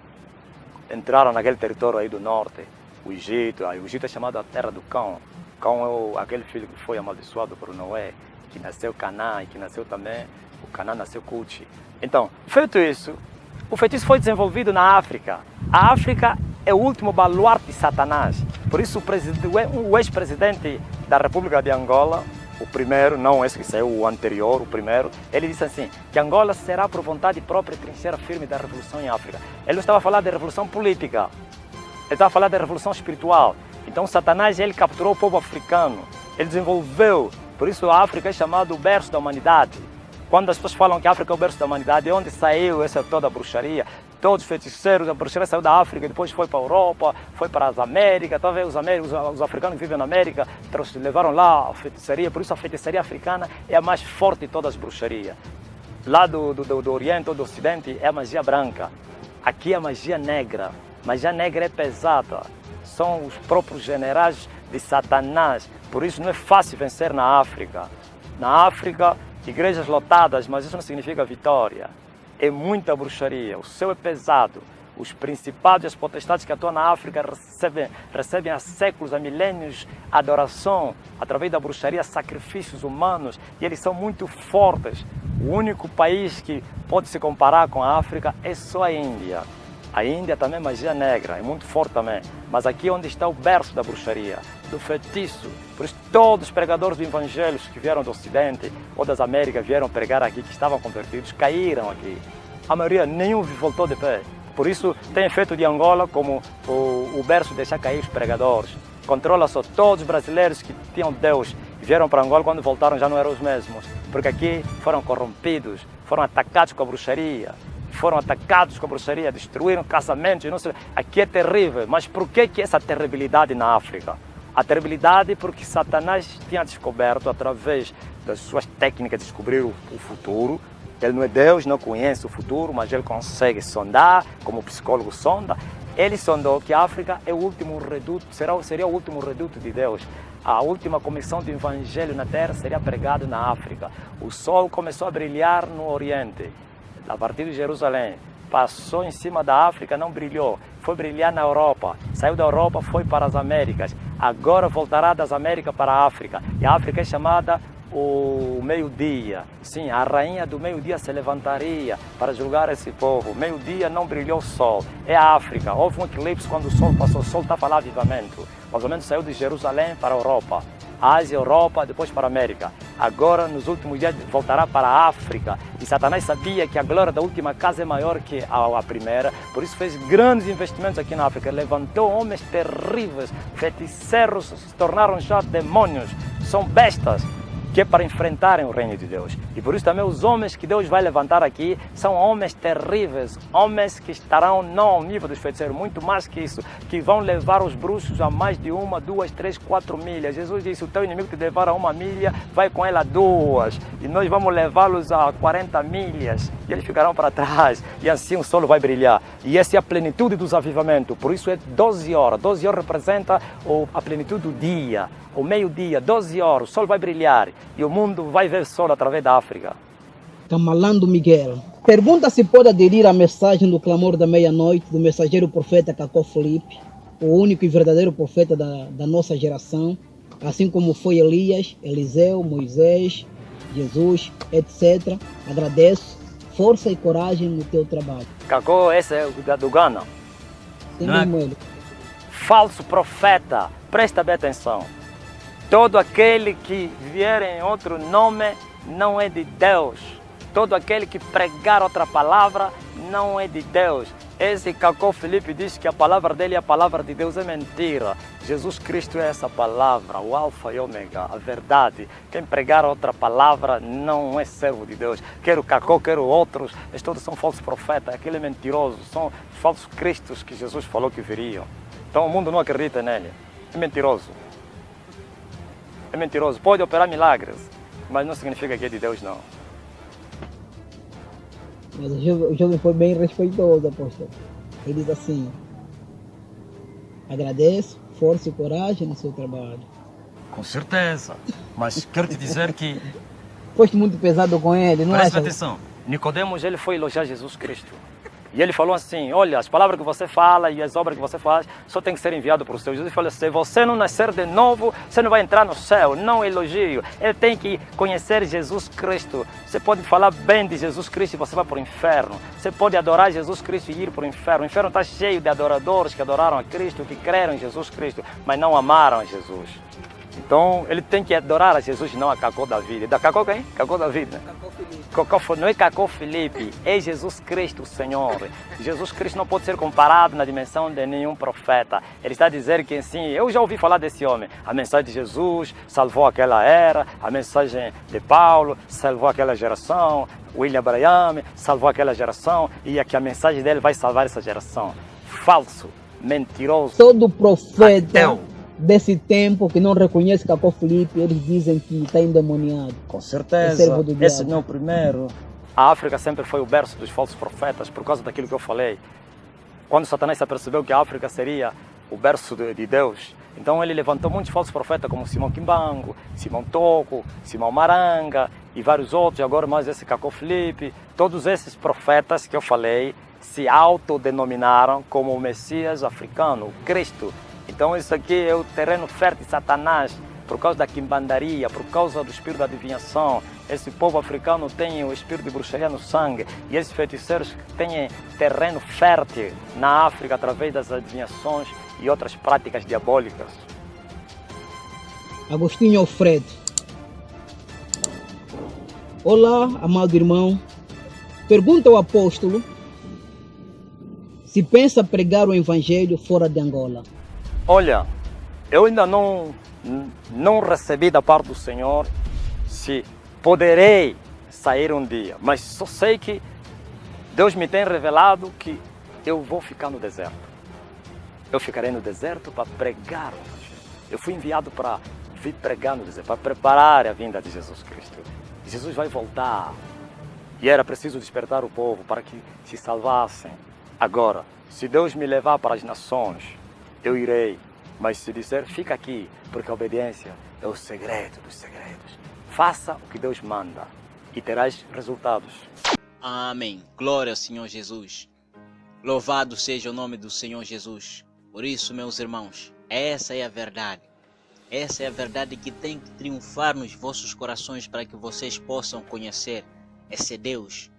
entraram naquele território aí do norte, o Egito. Aí o Egito é chamado a terra do cão. Cão é aquele filho que foi amaldiçoado por Noé, que nasceu Canaã e que nasceu também, o Canaã nasceu Kuti. Então, feito isso, O feitiço foi desenvolvido na África. A África é o último baluarte de Satanás. Por isso o ex-presidente da República de Angola, o primeiro, não esse que saiu, o anterior, o primeiro, ele disse assim, que Angola será por vontade própria trincheira firme da revolução em África. Ele não estava a falar de revolução política, ele estava a falar de revolução espiritual. Então Satanás, ele capturou o povo africano, ele desenvolveu, por isso a África é chamada o berço da humanidade. Quando as pessoas falam que a África é o berço da humanidade, é onde saiu essa toda a bruxaria, todos os feiticeiros, a bruxaria saiu da África, depois foi para a Europa, foi para as Américas, talvez os africanos que vivem na América levaram lá a feitiçaria, por isso a feitiçaria africana é a mais forte de todas as bruxarias. Lá do Oriente ou do Ocidente é a magia branca, aqui é a magia negra. Magia negra é pesada, são os próprios generais de Satanás, por isso não é fácil vencer na África. Na África, igrejas lotadas, mas isso não significa vitória. É muita bruxaria, o céu é pesado. Os principados e as potestades que atuam na África recebem há séculos, há milênios, adoração, através da bruxaria, sacrifícios humanos, e eles são muito fortes. O único país que pode se comparar com a África é só a Índia. A Índia também é magia negra, é muito forte também. Mas aqui é onde está o berço da bruxaria, do feitiço. Por isso todos os pregadores do Evangelho que vieram do Ocidente ou das Américas vieram pregar aqui, que estavam convertidos, caíram aqui. A maioria, nenhum voltou de pé. Por isso tem feito de Angola como o berço deixar cair os pregadores. Controla só todos os brasileiros que tinham Deus e vieram para Angola, quando voltaram já não eram os mesmos. Porque aqui foram corrompidos, foram atacados com a bruxaria. Foram atacados com a bruxaria, destruíram casamentos, não sei. Aqui é terrível, mas por que essa terribilidade na África? A terribilidade porque Satanás tinha descoberto, através das suas técnicas, de descobrir o futuro. Ele não é Deus, não conhece o futuro, mas ele consegue sondar, como o psicólogo sonda. Ele sondou que a África é o último reduto, seria o último reduto de Deus. A última comissão do Evangelho na Terra seria pregado na África. O sol começou a brilhar no Oriente, a partir de Jerusalém, passou em cima da África, não brilhou, foi brilhar na Europa, saiu da Europa, foi para as Américas, agora voltará das Américas para a África, e a África é chamada o meio-dia. Sim, a rainha do meio-dia se levantaria para julgar esse povo. Meio-dia não brilhou o sol, é a África, houve um eclipse quando o sol passou, o sol estava lá vivamente, o avivamento saiu de Jerusalém para a Europa, Ásia, Europa, depois para a América. Agora, nos últimos dias, voltará para a África. E Satanás sabia que a glória da última casa é maior que a primeira, por isso fez grandes investimentos aqui na África. Levantou homens terríveis, feiticeiros, se tornaram já demônios, são bestas, que é para enfrentarem o reino de Deus. E por isso também os homens que Deus vai levantar aqui são homens terríveis, homens que estarão não ao nível dos feiticeiros, muito mais que isso, que vão levar os bruxos a mais de 1, 2, 3, 4 milhas. Jesus disse, o teu inimigo te levar a 1 milha, vai com ela a 2, e nós vamos levá-los a 40 milhas, e eles ficarão para trás, e assim o sol vai brilhar. E essa é a plenitude dos avivamentos, por isso é 12 horas, 12 horas representa a plenitude do dia, o meio-dia, 12 horas, o sol vai brilhar e o mundo vai ver o sol através da África. Camalando Miguel pergunta se pode aderir à mensagem do clamor da meia-noite do mensageiro profeta Cacó Filipe, o único e verdadeiro profeta da nossa geração, assim como foi Elias, Eliseu, Moisés, Jesus, etc. Agradeço, força e coragem no teu trabalho. Cacó, esse é o do Ghana. Sim, mesmo ele. Falso profeta, presta bem atenção. Todo aquele que vier em outro nome não é de Deus. Todo aquele que pregar outra palavra não é de Deus. Esse Cacó Filipe diz que a palavra dele é a palavra de Deus, é mentira. Jesus Cristo é essa palavra, o Alfa e Ômega, a verdade. Quem pregar outra palavra não é servo de Deus. Quer o Cacó, quer outros, eles todos são falsos profetas, aquele é mentiroso, são falsos cristos que Jesus falou que viriam. Então o mundo não acredita nele, é mentiroso. É mentiroso, pode operar milagres, mas não significa que é de Deus, não. Mas o jovem foi bem respeitoso, apóstolo. Ele diz assim, agradeço, força e coragem no seu trabalho. Com certeza, mas quero te dizer que... Foste muito pesado com ele, não Presta acha? atenção, Nicodemos ele foi elogiar Jesus Cristo. E ele falou assim, olha, as palavras que você fala e as obras que você faz só tem que ser enviado para o céu. Jesus falou, se você não nascer de novo, você não vai entrar no céu. Não elogio. Ele tem que conhecer Jesus Cristo. Você pode falar bem de Jesus Cristo e você vai para o inferno. Você pode adorar Jesus Cristo e ir para o inferno. O inferno está cheio de adoradores que adoraram a Cristo, que creram em Jesus Cristo, mas não amaram a Jesus. Então, ele tem que adorar a Jesus e não a Cacó da vida. Da Cacó quem? Cacó da vida, né? Não é Cacó Felipe, é Jesus Cristo, o Senhor. Jesus Cristo não pode ser comparado na dimensão de nenhum profeta. Ele está dizendo que, assim, eu já ouvi falar desse homem. A mensagem de Jesus salvou aquela era, a mensagem de Paulo salvou aquela geração, William Branham salvou aquela geração, e aqui a mensagem dele vai salvar essa geração. Falso, mentiroso. Todo profeta desse tempo que não reconhece Cacó Felipe, eles dizem que está endemoniado. Com certeza, esse não é o primeiro. A África sempre foi o berço dos falsos profetas, por causa daquilo que eu falei. Quando Satanás se apercebeu que a África seria o berço de Deus, então ele levantou muitos falsos profetas, como Simão Kimbangu, Simão Toko, Simão Maranga e vários outros, agora mais esse Cacó Felipe. Todos esses profetas que eu falei se autodenominaram como o Messias africano, o Cristo. Então isso aqui é o terreno fértil de Satanás, por causa da quimbandaria, por causa do espírito da adivinhação. Esse povo africano tem o espírito de bruxaria no sangue, e esses feiticeiros têm terreno fértil na África através das adivinhações e outras práticas diabólicas. Agostinho Alfredo. Olá, amado irmão. Pergunta ao apóstolo se pensa pregar o evangelho fora de Angola. Olha, eu ainda não recebi da parte do Senhor se poderei sair um dia, mas só sei que Deus me tem revelado que eu vou ficar no deserto. Eu ficarei no deserto para pregar o evangelho. Eu fui enviado para vir pregar no deserto, para preparar a vinda de Jesus Cristo. Jesus vai voltar e era preciso despertar o povo para que se salvassem. Agora, se Deus me levar para as nações, eu irei, mas se disser, fica aqui, porque a obediência é o segredo dos segredos. Faça o que Deus manda e terás resultados. Amém. Glória ao Senhor Jesus. Louvado seja o nome do Senhor Jesus. Por isso, meus irmãos, essa é a verdade. Essa é a verdade que tem que triunfar nos vossos corações para que vocês possam conhecer esse Deus.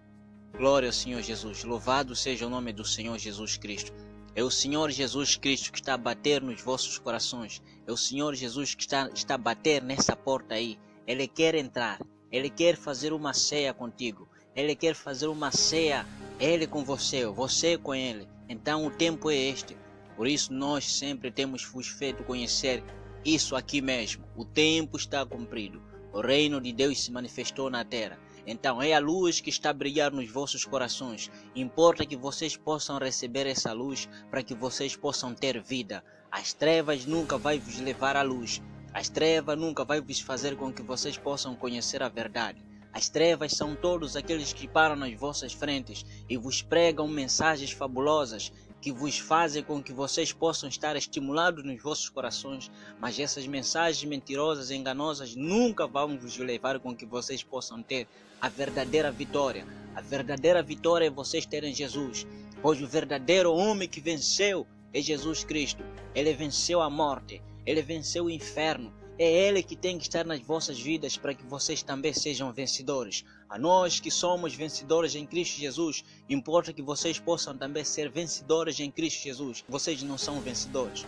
Glória ao Senhor Jesus. Louvado seja o nome do Senhor Jesus Cristo. É o Senhor Jesus Cristo que está a bater nos vossos corações. É o Senhor Jesus que está a bater nessa porta aí. Ele quer entrar. Ele quer fazer uma ceia contigo. Ele quer fazer uma ceia, Ele com você, você com Ele. Então o tempo é este. Por isso nós sempre temos vos feito conhecer isso aqui mesmo. O tempo está cumprido. O reino de Deus se manifestou na terra. Então é a luz que está a brilhar nos vossos corações. Importa que vocês possam receber essa luz para que vocês possam ter vida. As trevas nunca vai vos levar à luz. As trevas nunca vai vos fazer com que vocês possam conhecer a verdade. As trevas são todos aqueles que param nas vossas frentes e vos pregam mensagens fabulosas que vos fazem com que vocês possam estar estimulados nos vossos corações, mas essas mensagens mentirosas e enganosas nunca vão vos levar com que vocês possam ter a verdadeira vitória. A verdadeira vitória é vocês terem Jesus, pois o verdadeiro homem que venceu é Jesus Cristo. Ele venceu a morte, ele venceu o inferno. É Ele que tem que estar nas vossas vidas para que vocês também sejam vencedores. A nós que somos vencedores em Cristo Jesus, importa que vocês possam também ser vencedores em Cristo Jesus. Vocês não são vencedores,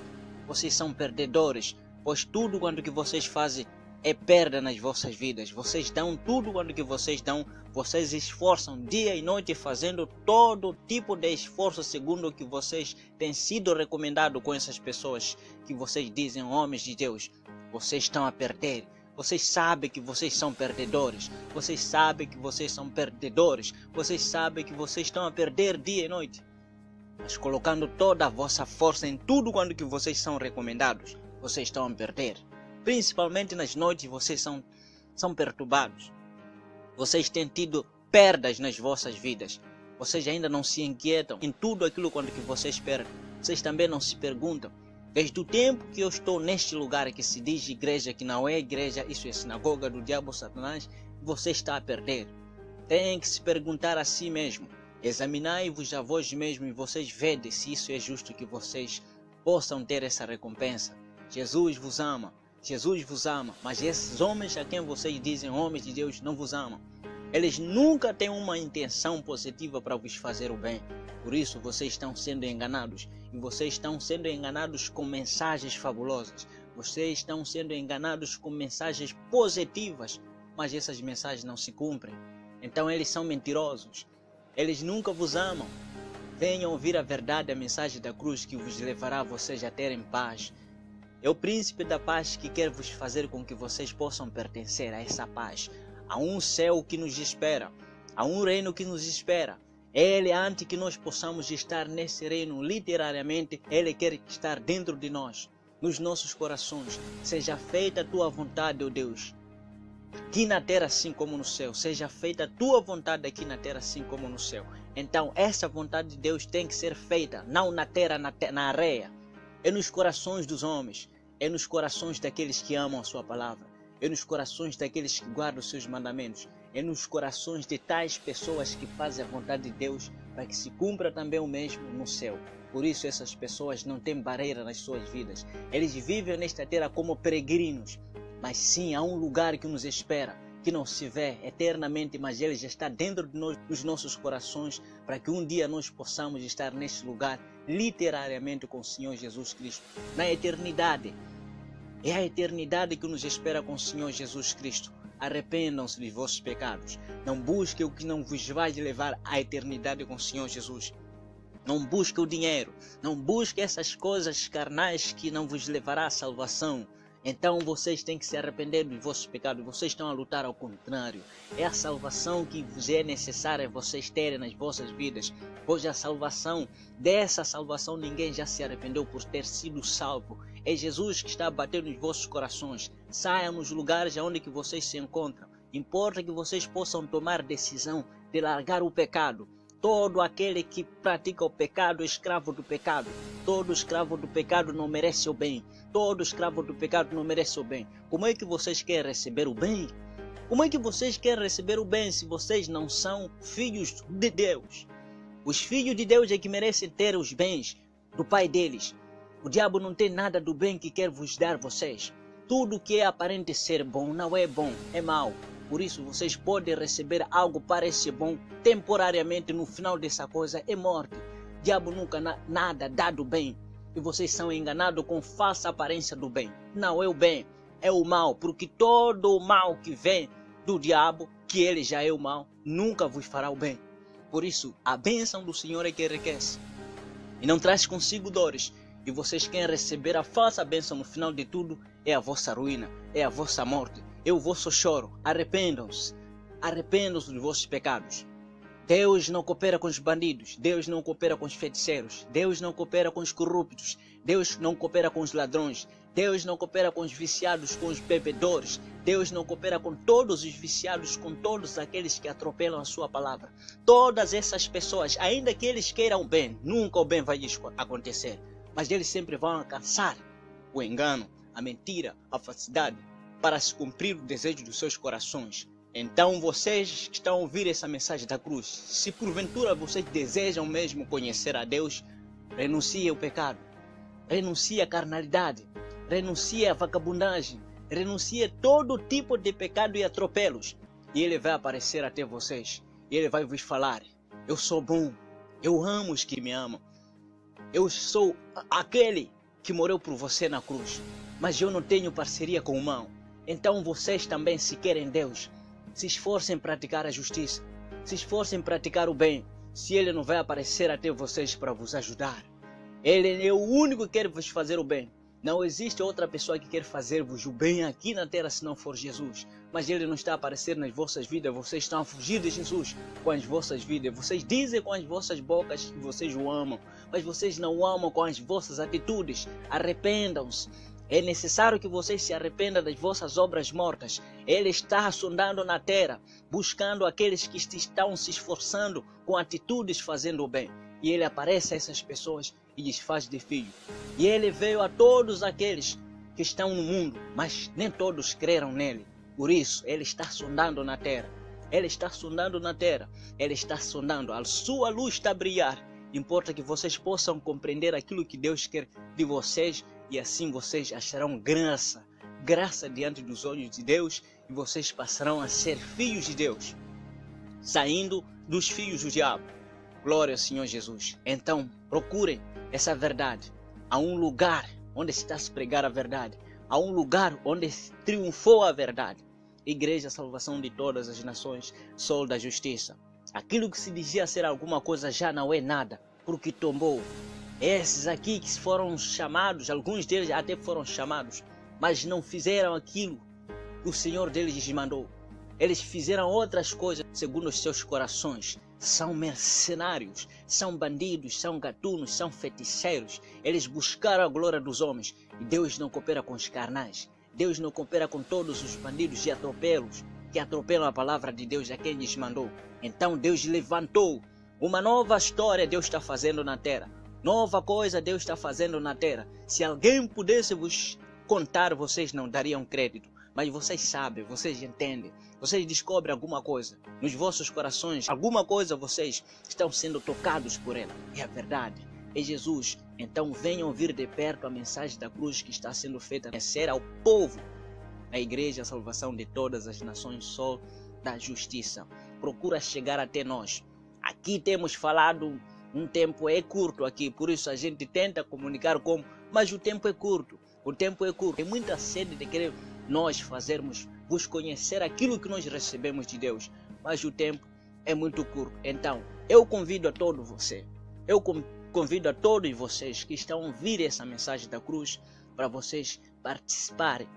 vocês são perdedores, pois tudo quanto que vocês fazem é perda nas vossas vidas. Vocês dão tudo quanto que vocês dão, vocês esforçam dia e noite fazendo todo tipo de esforço segundo o que vocês têm sido recomendado com essas pessoas que vocês dizem homens de Deus. Vocês estão a perder. Vocês sabem que vocês são perdedores. Vocês sabem que vocês são perdedores. Vocês sabem que vocês estão a perder dia e noite. Mas colocando toda a vossa força em tudo quanto que vocês são recomendados, vocês estão a perder. Principalmente nas noites vocês são perturbados. Vocês têm tido perdas nas vossas vidas. Vocês ainda não se inquietam em tudo aquilo quanto que vocês perdem. Vocês também não se perguntam. Desde o tempo que eu estou neste lugar que se diz igreja, que não é igreja, isso é sinagoga do diabo Satanás, você está a perder. Tem que se perguntar a si mesmo. Examinai-vos a vós mesmos e vocês vedem se isso é justo que vocês possam ter essa recompensa. Jesus vos ama, mas esses homens a quem vocês dizem homens de Deus não vos amam. Eles nunca têm uma intenção positiva para vos fazer o bem. Por isso vocês estão sendo enganados. E vocês estão sendo enganados com mensagens fabulosas. Vocês estão sendo enganados com mensagens positivas. Mas essas mensagens não se cumprem. Então eles são mentirosos. Eles nunca vos amam. Venham ouvir a verdade, a mensagem da cruz que vos levará a vocês a terem paz. É o príncipe da paz que quer vos fazer com que vocês possam pertencer a essa paz. Há um céu que nos espera, há um reino que nos espera. Ele, antes que nós possamos estar nesse reino, literariamente, Ele quer estar dentro de nós, nos nossos corações. Seja feita a tua vontade, ó Deus, aqui na terra assim como no céu. Seja feita a tua vontade aqui na terra assim como no céu. Então, essa vontade de Deus tem que ser feita, não na terra, na areia. É nos corações dos homens, é nos corações daqueles que amam a sua palavra. É nos corações daqueles que guardam os seus mandamentos. É nos corações de tais pessoas que fazem a vontade de Deus para que se cumpra também o mesmo no céu. Por isso essas pessoas não têm barreira nas suas vidas. Eles vivem nesta terra como peregrinos. Mas sim, há um lugar que nos espera, que não se vê eternamente, mas Ele já está dentro de nós, dos nossos corações, para que um dia nós possamos estar neste lugar, literariamente com o Senhor Jesus Cristo, na eternidade. É a eternidade que nos espera com o Senhor Jesus Cristo. Arrependam-se dos vossos pecados. Não busquem o que não vos vai levar à eternidade com o Senhor Jesus. Não busquem o dinheiro. Não busquem essas coisas carnais que não vos levará à salvação. Então vocês têm que se arrepender dos vossos pecados. Vocês estão a lutar ao contrário. É a salvação que vos é necessária vocês terem nas vossas vidas. Pois a salvação, dessa salvação ninguém já se arrependeu por ter sido salvo. É Jesus que está a bater nos vossos corações. Saiam nos lugares onde que vocês se encontram. Importa que vocês possam tomar decisão de largar o pecado. Todo aquele que pratica o pecado é escravo do pecado. Todo escravo do pecado não merece o bem. Todo escravo do pecado não merece o bem. Como é que vocês querem receber o bem? Como é que vocês querem receber o bem se vocês não são filhos de Deus? Os filhos de Deus é que merecem ter os bens do Pai deles. O diabo não tem nada do bem que quer vos dar vocês. Tudo que é aparente ser bom não é bom, é mau. Por isso vocês podem receber algo parece bom temporariamente, no final dessa coisa é morte. O diabo nunca nada dá do bem. E vocês são enganados com falsa aparência do bem. Não é o bem, é o mal. Porque todo o mal que vem do diabo, que ele já é o mal, nunca vos fará o bem. Por isso, a bênção do Senhor é que enriquece. E não traz consigo dores. E vocês querem receber a falsa bênção no final de tudo, é a vossa ruína, é a vossa morte, é o vosso choro. Arrependam-se. Arrependam-se dos vossos pecados. Deus não coopera com os bandidos, Deus não coopera com os feiticeiros, Deus não coopera com os corruptos, Deus não coopera com os ladrões, Deus não coopera com os viciados, com os bebedores, Deus não coopera com todos os viciados, com todos aqueles que atropelam a sua palavra. Todas essas pessoas, ainda que eles queiram bem, nunca o bem vai acontecer, mas eles sempre vão alcançar o engano, a mentira, a falsidade, para se cumprir o desejo dos seus corações. Então vocês que estão a ouvir essa mensagem da cruz, se porventura vocês desejam mesmo conhecer a Deus, renuncie ao pecado, renuncie à carnalidade, renuncie à vagabundagem, renuncie a todo tipo de pecado e atropelos. E Ele vai aparecer até vocês, e Ele vai vos falar: eu sou bom, eu amo os que me amam, eu sou aquele que morreu por você na cruz, mas eu não tenho parceria com o mal. Então vocês também, se querem Deus, se esforcem em praticar a justiça, se esforcem em praticar o bem, se Ele não vai aparecer até vocês para vos ajudar. Ele é o único que quer vos fazer o bem. Não existe outra pessoa que quer fazer-vos o bem aqui na terra se não for Jesus. Mas Ele não está a aparecer nas vossas vidas, vocês estão a fugir de Jesus com as vossas vidas. Vocês dizem com as vossas bocas que vocês o amam, mas vocês não o amam com as vossas atitudes. Arrependam-se. É necessário que vocês se arrependam das vossas obras mortas. Ele está sondando na terra, buscando aqueles que estão se esforçando com atitudes fazendo o bem. E Ele aparece a essas pessoas e lhes faz de filho. E Ele veio a todos aqueles que estão no mundo, mas nem todos creram nele. Por isso, Ele está sondando na terra. Ele está sondando na terra. Ele está sondando. A sua luz está a brilhar. Importa que vocês possam compreender aquilo que Deus quer de vocês e assim vocês acharão graça. Graça diante dos olhos de Deus e vocês passarão a ser filhos de Deus, saindo dos filhos do diabo. Glória ao Senhor Jesus. Então procurem essa verdade. Há um lugar onde está a se pregar a verdade. Há um lugar onde triunfou a verdade. Igreja, salvação de todas as nações, sol da justiça. Aquilo que se dizia ser alguma coisa já não é nada, porque tombou. Esses aqui que foram chamados, alguns deles até foram chamados, mas não fizeram aquilo que o Senhor deles lhes mandou. Eles fizeram outras coisas segundo os seus corações. São mercenários, são bandidos, são gatunos, são feiticeiros. Eles buscaram a glória dos homens e Deus não coopera com os carnais. Deus não coopera com todos os bandidos e atropelos que atropelam a palavra de Deus a quem lhes mandou. Então Deus levantou uma nova história. Deus está fazendo na terra. Nova coisa Deus está fazendo na terra. Se alguém pudesse vos contar, vocês não dariam crédito. Mas vocês sabem, vocês entendem, vocês descobrem alguma coisa nos vossos corações, alguma coisa vocês estão sendo tocados por ela. É a verdade, é Jesus. Então venham ouvir de perto a mensagem da cruz que está sendo feita conhecer ao povo. A igreja, a salvação de todas as nações, sol da justiça. Procura chegar até nós. Aqui temos falado, um tempo é curto aqui, por isso a gente tenta comunicar como, mas o tempo é curto. O tempo é curto. Tem muita sede de querer nós fazermos, vos conhecer aquilo que nós recebemos de Deus, mas o tempo é muito curto. Então, eu convido a todos vocês, convido a todos vocês que estão a ouvir essa mensagem da cruz, para vocês participarem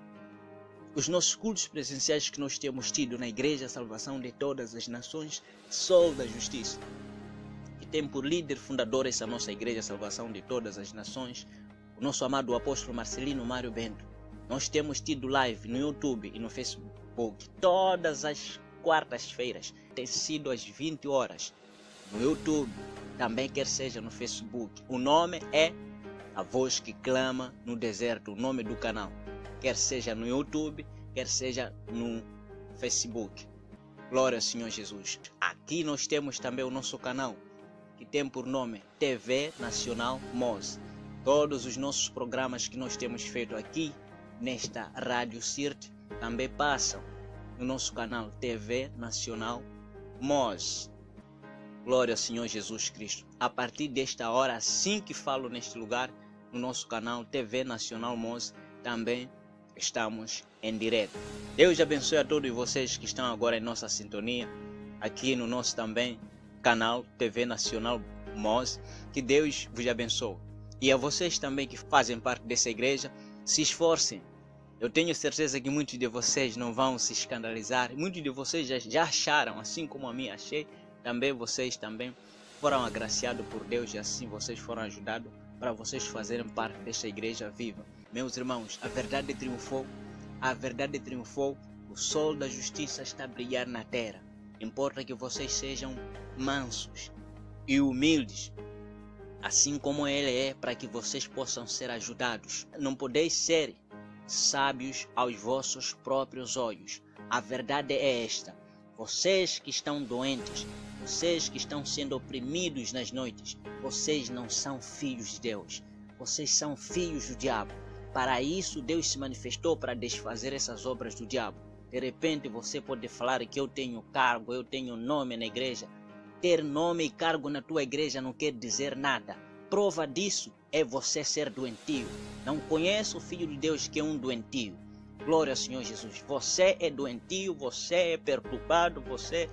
dos nossos cultos presenciais que nós temos tido na Igreja Salvação de Todas as Nações, Sol da Justiça, que tem por líder fundador essa nossa Igreja Salvação de Todas as Nações, o nosso amado apóstolo Marcelino Mário Bento. Nós temos tido live no YouTube e no Facebook todas as quartas-feiras. Tem sido às 20 horas no YouTube, também quer seja no Facebook. O nome é A Voz que Clama no Deserto, o nome do canal. Quer seja no YouTube, quer seja no Facebook. Glória ao Senhor Jesus. Aqui nós temos também o nosso canal, que tem por nome TV Nacional MOS. Todos os nossos programas que nós temos feito aqui nesta Rádio CIRT também passam no nosso canal TV Nacional MOS. Glória ao Senhor Jesus Cristo. A partir desta hora, assim que falo neste lugar, no nosso canal TV Nacional MOS, também estamos em direto. Deus abençoe a todos vocês que estão agora em nossa sintonia, aqui no nosso também canal TV Nacional MOS. Que Deus vos abençoe. E a vocês também que fazem parte dessa igreja, se esforcem. Eu tenho certeza que muitos de vocês não vão se escandalizar. Muitos de vocês já acharam, assim como a mim achei. Também vocês também foram agraciados por Deus e assim vocês foram ajudados para vocês fazerem parte desta igreja viva. Meus irmãos, a verdade triunfou. A verdade triunfou. O sol da justiça está a brilhar na terra. Importa que vocês sejam mansos e humildes, assim como Ele é, para que vocês possam ser ajudados. Não podeis ser sábios aos vossos próprios olhos. A verdade é esta. Vocês que estão doentes, vocês que estão sendo oprimidos nas noites, vocês não são filhos de Deus. Vocês são filhos do diabo. Para isso Deus se manifestou, para desfazer essas obras do diabo. De repente você pode falar que eu tenho cargo, eu tenho nome na igreja. Ter nome e cargo na tua igreja não quer dizer nada. Prova disso é você ser doentio. Não conheço o Filho de Deus que é um doentio. Glória ao Senhor Jesus. Você é doentio, você é perturbado, você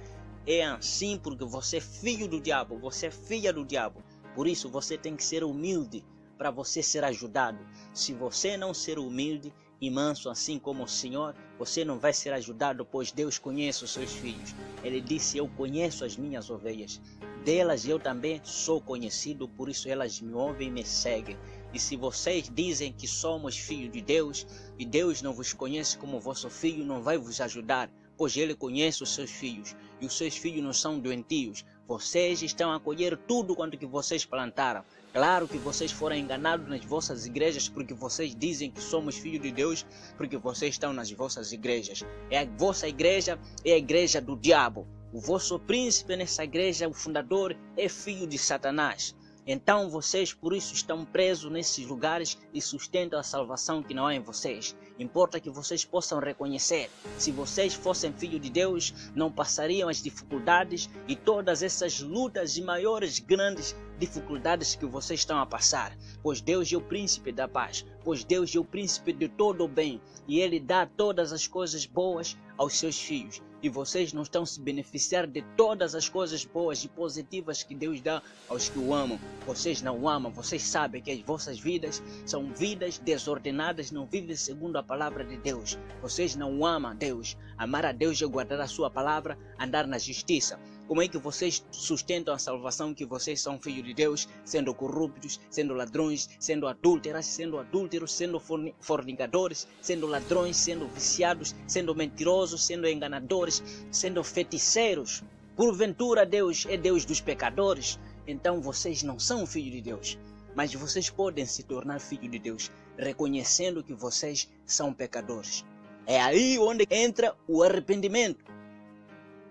é assim porque você é filho do diabo, você é filha do diabo. Por isso você tem que ser humilde para você ser ajudado. Se você não ser humilde e manso assim como o Senhor, você não vai ser ajudado, pois Deus conhece os seus filhos. Ele disse: eu conheço as minhas ovelhas, delas eu também sou conhecido, por isso elas me ouvem e me seguem. E se vocês dizem que somos filhos de Deus e Deus não vos conhece como vosso filho, não vai vos ajudar, pois Ele conhece os seus filhos e os seus filhos não são doentios. Vocês estão a colher tudo quanto que vocês plantaram. Claro que vocês foram enganados nas vossas igrejas porque vocês dizem que somos filhos de Deus, porque vocês estão nas vossas igrejas. A vossa igreja é a igreja do diabo. O vosso príncipe nessa igreja, o fundador, é filho de Satanás. Então vocês por isso estão presos nesses lugares e sustentam a salvação que não há em vocês. Importa que vocês possam reconhecer. Se vocês fossem filhos de Deus, não passariam as dificuldades e todas essas lutas e maiores grandes dificuldades que vocês estão a passar. Pois Deus é o príncipe da paz. Pois Deus é o príncipe de todo o bem. E Ele dá todas as coisas boas aos seus filhos. E vocês não estão se beneficiar de todas as coisas boas e positivas que Deus dá aos que o amam. Vocês não o amam, vocês sabem que as vossas vidas são vidas desordenadas, não vivem segundo a palavra de Deus. Vocês não amam a Deus. Amar a Deus é guardar a sua palavra, andar na justiça. Como é que vocês sustentam a salvação que vocês são filhos de Deus, sendo corruptos, sendo ladrões, sendo adúlteros, sendo fornicadores, sendo ladrões, sendo viciados, sendo mentirosos, sendo enganadores, sendo feiticeiros? Porventura Deus é Deus dos pecadores? Então vocês não são filhos de Deus. Mas vocês podem se tornar filhos de Deus, reconhecendo que vocês são pecadores. É aí onde entra o arrependimento.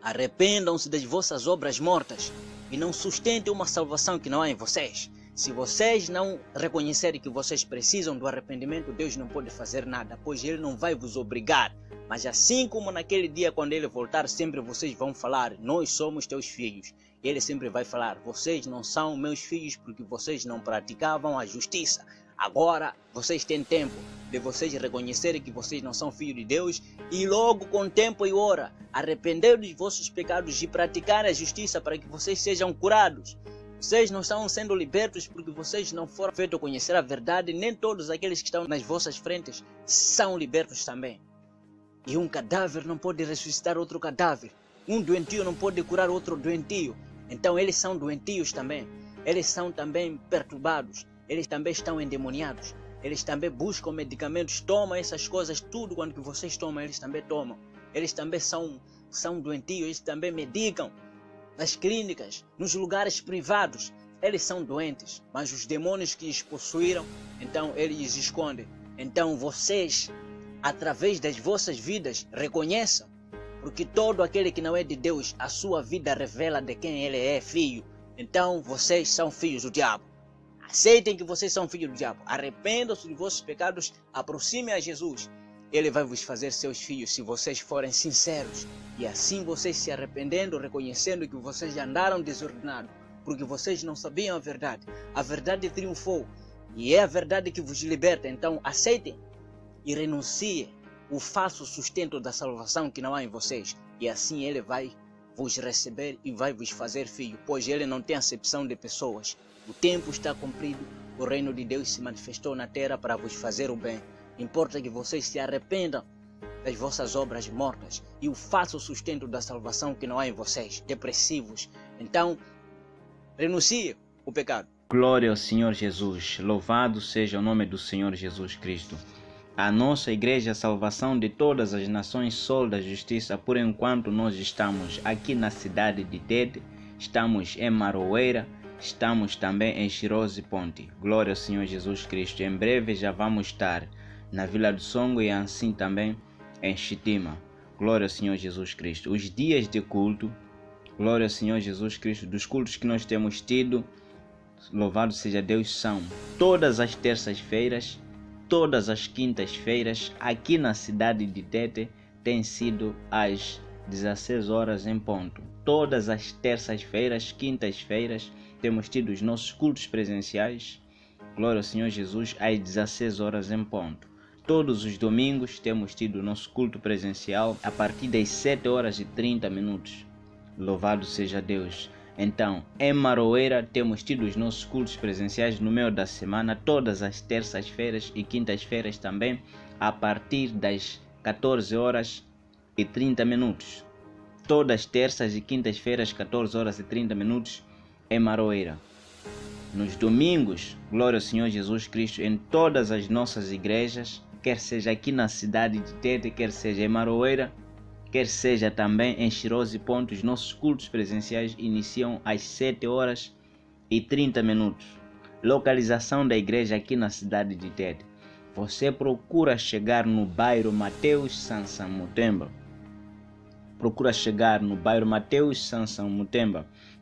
Arrependam-se das vossas obras mortas e não sustentem uma salvação que não há em vocês. Se vocês não reconhecerem que vocês precisam do arrependimento, Deus não pode fazer nada, pois Ele não vai vos obrigar. Mas assim como naquele dia quando Ele voltar, sempre vocês vão falar, nós somos teus filhos. Ele sempre vai falar, vocês não são meus filhos porque vocês não praticavam a justiça. Agora vocês têm tempo de vocês reconhecerem que vocês não são filhos de Deus e logo com tempo e hora arrepender dos vossos pecados e praticar a justiça para que vocês sejam curados. Vocês não estão sendo libertos porque vocês não foram feitos conhecer a verdade, nem todos aqueles que estão nas vossas frentes são libertos também. E um cadáver não pode ressuscitar outro cadáver. Um doentio não pode curar outro doentio. Então eles são doentios também. Eles são também perturbados. Eles também estão endemoniados. Eles também buscam medicamentos, tomam essas coisas, tudo quando que vocês tomam, eles também tomam. Eles também são doentios, eles também medicam. Nas clínicas, nos lugares privados, eles são doentes. Mas os demônios que os possuíram, então eles os escondem. Então vocês, através das vossas vidas, reconheçam. Porque todo aquele que não é de Deus, a sua vida revela de quem ele é filho. Então vocês são filhos do diabo. Aceitem que vocês são filhos do diabo. Arrependam-se de vossos pecados. Aproximem a Jesus. Ele vai vos fazer seus filhos se vocês forem sinceros. E assim vocês se arrependendo, reconhecendo que vocês andaram desordenados. Porque vocês não sabiam a verdade. A verdade triunfou. E é a verdade que vos liberta. Então aceitem e renunciem o falso sustento da salvação que não há em vocês. E assim Ele vai vos receber e vai vos fazer filho. Pois Ele não tem acepção de pessoas. O tempo está cumprido, o reino de Deus se manifestou na terra para vos fazer o bem. Importa que vocês se arrependam das vossas obras mortas e o falso sustento da salvação que não há em vocês, depressivos. Então, renuncie o pecado. Glória ao Senhor Jesus, louvado seja o nome do Senhor Jesus Cristo. A nossa igreja, a salvação de todas as nações, Sol da Justiça, por enquanto nós estamos aqui na cidade de Tete, estamos em Maroeira, estamos também em Chirose Ponte. Glória ao Senhor Jesus Cristo. Em breve já vamos estar na Vila do Songo e assim também em Chitima. Glória ao Senhor Jesus Cristo. Os dias de culto, glória ao Senhor Jesus Cristo, dos cultos que nós temos tido, louvado seja Deus, são todas as terças-feiras, todas as quintas-feiras, aqui na cidade de Tete, tem sido às 16 horas em ponto. Todas as terças-feiras, quintas-feiras, temos tido os nossos cultos presenciais, glória ao Senhor Jesus, às 16 horas em ponto. Todos os domingos temos tido o nosso culto presencial a partir das 7 horas e 30 minutos. Louvado seja Deus. Então, em Maroeira temos tido os nossos cultos presenciais no meio da semana, todas as terças-feiras e quintas-feiras também, a partir das 14 horas e 30 minutos. Todas as terças e quintas-feiras, 14 horas e 30 minutos, em Maroeira. Nos domingos, glória ao Senhor Jesus Cristo, em todas as nossas igrejas, quer seja aqui na cidade de Tete, quer seja em Maroeira, quer seja também em Shirozi Ponte. Os nossos cultos presenciais iniciam às 7h30. Localização da igreja aqui na cidade de Tete. Você procura chegar no bairro Mateus Sansan Mutemba.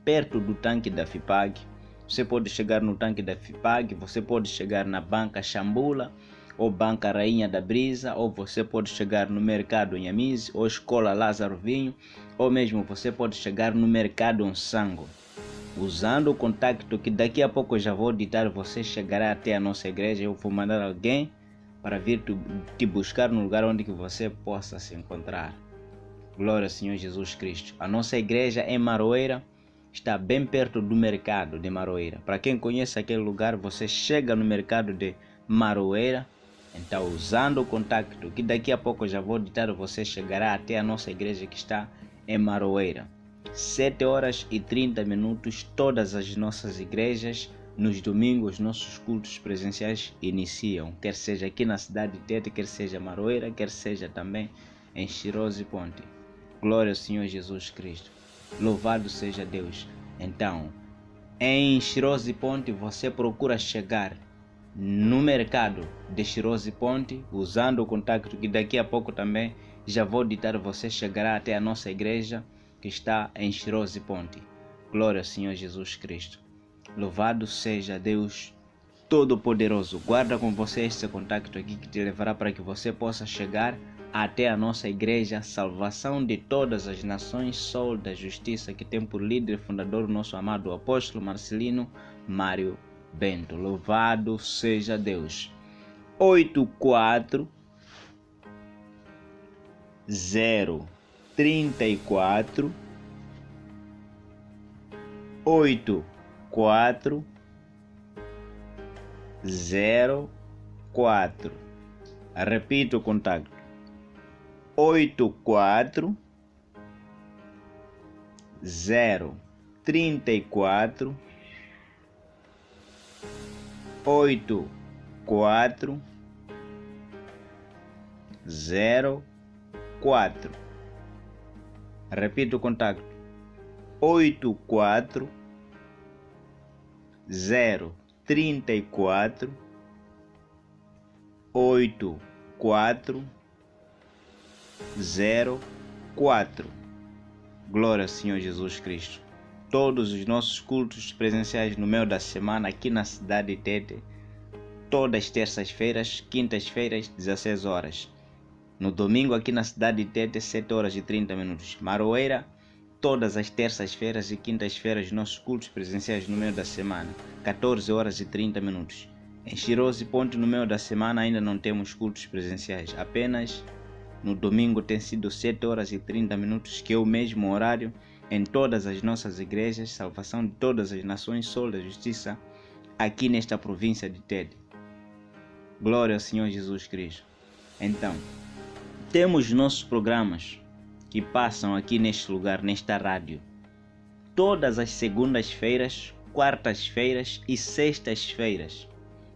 Perto do tanque da FIPAG. Você pode chegar no tanque da FIPAG, você pode chegar na banca Xambula, ou banca Rainha da Brisa, ou você pode chegar no mercado Nhamize, ou escola Lázaro Vinho, ou mesmo você pode chegar no mercado Onsango. Usando o contacto que daqui a pouco eu já vou ditar, você chegará até a nossa igreja. Eu vou mandar alguém para vir te buscar no lugar onde que você possa se encontrar. Glória ao Senhor Jesus Cristo. A nossa igreja em Maroeira está bem perto do mercado de Maroeira. Para quem conhece aquele lugar, você chega no mercado de Maroeira. Então, usando o contacto que daqui a pouco eu já vou ditar, você chegará até a nossa igreja que está em Maroeira. 7h30, todas as nossas igrejas, nos domingos, nossos cultos presenciais iniciam, quer seja aqui na cidade de Tete, quer seja Maroeira, quer seja também em Shirozi Ponte. Glória ao Senhor Jesus Cristo. Louvado seja Deus. Então, em Shirozi Ponte, você procura chegar no mercado de Shirozi Ponte, usando o contacto que daqui a pouco também já vou ditar, você chegará até a nossa igreja que está em Shirozi Ponte. Glória ao Senhor Jesus Cristo. Louvado seja Deus Todo-Poderoso. Guarda com você este contato aqui que te levará para que você possa chegar até a nossa igreja, salvação de todas as nações, Sol da Justiça, que tem por líder e fundador o nosso amado apóstolo Marcelino Mário Bento. Louvado seja Deus. 84034 8404. Repito o contato. 84034 8404. Repito o contato. 84034 8404. Glória ao Senhor Jesus Cristo. Todos os nossos cultos presenciais no meio da semana aqui na cidade de Tete, todas as terças-feiras, quintas-feiras, 16 horas. No domingo aqui na cidade de Tete, 7h30. Maroeira, todas as terças-feiras e quintas-feiras, nossos cultos presenciais no meio da semana, 14h30. Em Shirozi Ponte, no meio da semana, ainda não temos cultos presenciais. Apenas no domingo tem sido 7h30, que é o mesmo horário em todas as nossas igrejas, salvação de todas as nações, Sol da Justiça, aqui nesta província de Tete. Glória ao Senhor Jesus Cristo. Então, temos nossos programas que passam aqui neste lugar, nesta rádio, todas as segundas-feiras, quartas-feiras e sextas-feiras.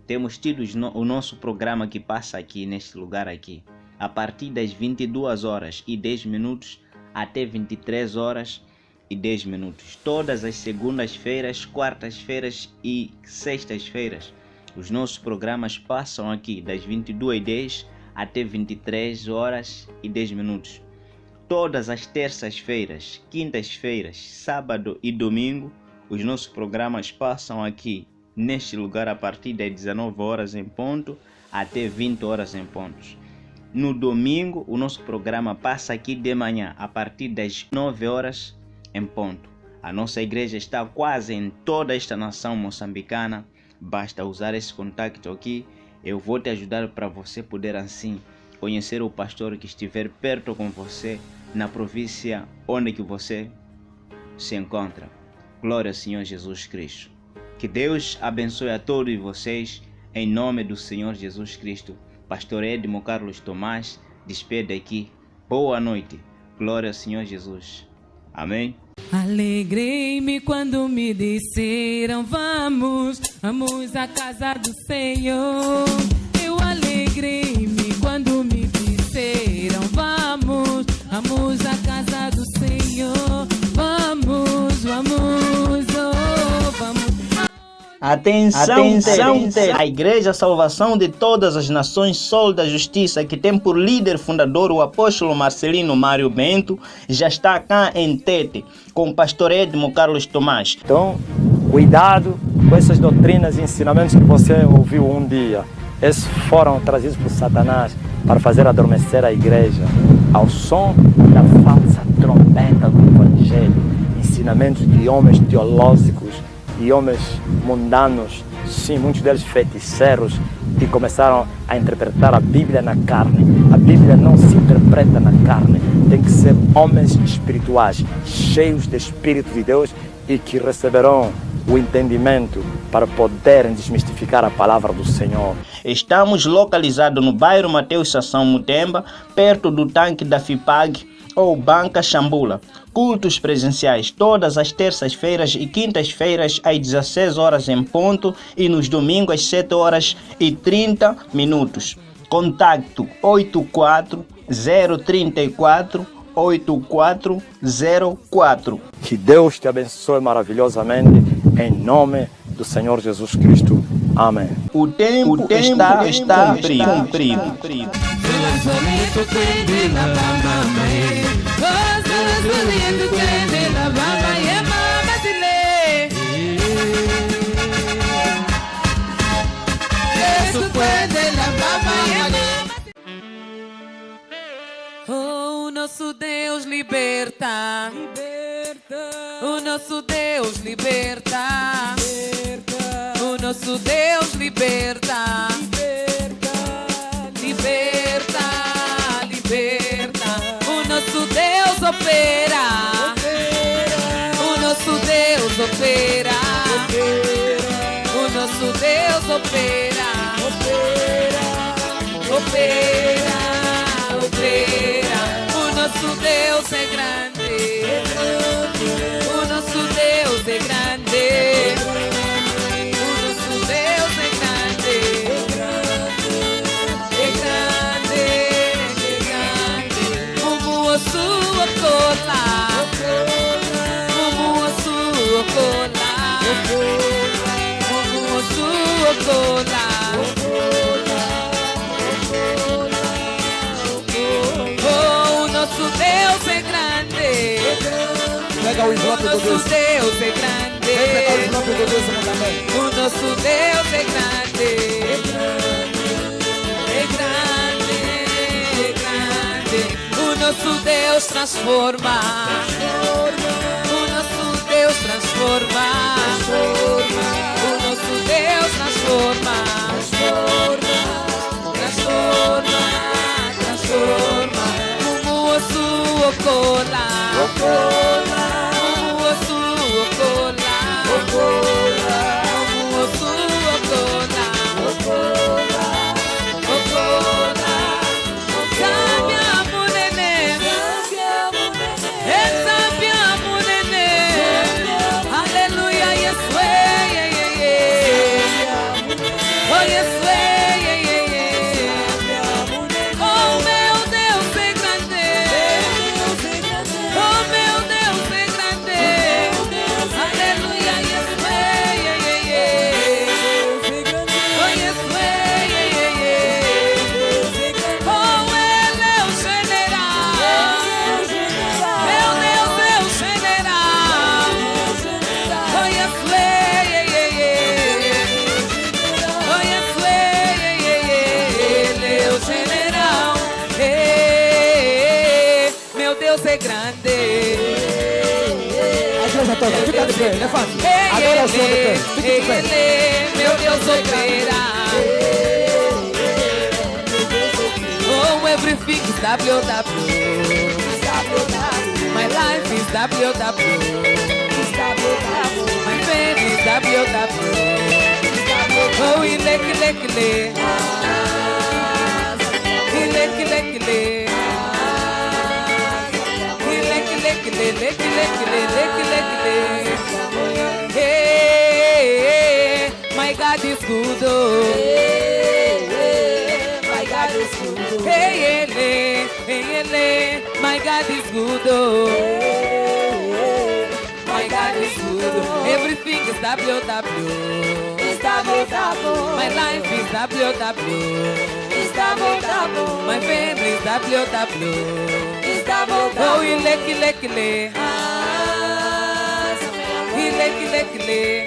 Temos tido o nosso programa que passa aqui neste lugar aqui, a partir das 22h10 até 23h10. Todas as segundas-feiras, quartas-feiras e sextas-feiras, os nossos programas passam aqui das 22h10 até 23h10. Todas as terças-feiras, quintas-feiras, sábado e domingo, os nossos programas passam aqui neste lugar a partir das 19h em ponto até 20h em pontos. No domingo, o nosso programa passa aqui de manhã a partir das 9h em ponto. A nossa igreja está quase em toda esta nação moçambicana. Basta usar esse contato aqui. Eu vou te ajudar para você poder assim conhecer o pastor que estiver perto com você na província onde que você se encontra. Glória ao Senhor Jesus Cristo. Que Deus abençoe a todos vocês em nome do Senhor Jesus Cristo. Pastor Edmo Carlos Tomás despede aqui. Boa noite. Glória ao Senhor Jesus. Amém. Alegrei-me quando me disseram vamos à casa do Senhor. Eu alegrei-me quando me disseram vamos vamos à casa do Senhor. Vamos, vamos, oh, vamos. Atenção, a Igreja Salvação de Todas as Nações Sol da Justiça, que tem por líder fundador o apóstolo Marcelino Mário Bento, já está cá em Tete, com o pastor Edmo Carlos Tomás. Então, cuidado com essas doutrinas e ensinamentos que você ouviu um dia. Esses foram trazidos por Satanás para fazer adormecer a igreja ao som da falsa trombeta do Evangelho. Ensinamentos de homens teológicos e homens mundanos, sim, muitos deles feiticeiros, que começaram a interpretar a Bíblia na carne. A Bíblia não se interpreta na carne. Tem que ser homens espirituais, cheios de Espírito de Deus e que receberão o entendimento para poderem desmistificar a palavra do Senhor. Estamos localizados no bairro Mateus Sassão Mutemba, perto do tanque da FIPAG ou Banca Xambula. Cultos presenciais todas as terças-feiras e quintas-feiras às 16 horas em ponto e nos domingos às 7 horas e 30 minutos. Contato 84-034 8404. Que Deus te abençoe maravilhosamente, em nome do Senhor Jesus Cristo. Amém. O tempo está cumprido. Oh, o nosso Deus liberta, o nosso Deus liberta, o nosso Deus liberta, liberta, liberta, o nosso Deus opera, o nosso Deus opera, o nosso Deus opera, opera, opera, o nosso Deus é grande, o nosso Deus é grande, o nosso Deus é grande, é grande, é grande, como a sua cola, como a sua cola, como a sua cola. Nosso Deus é grande. Pega o envelope do Deus. Nosso Deus é grande. Pega o envelope do Deus também. O nosso Deus é grande. É grande, é grande. O nosso Deus transforma. O nosso Deus transforma. O nosso Deus transforma. Transforma, transforma. A sua cola, como a sua cola, como a sua cola, sabe a munene, sabe a munene, aleluia, Yeshua, oh Yeshua. Fica de pé, não é fácil. Agora é o som do pé. Fica de pé. Meu Deus opera. Oh, everything is WW. My life is WW. My faith is WW. Oh, ilekile. Ilekile. Hey, my God is good, oh. My God is good. Hey, my My God is good, oh. My God is good, oh. Everything is WW. It's WW. My life is WW. It's WW. My family is WW. It's WW. Oh, you lucky, lucky, lucky. He lucky, lucky, lucky.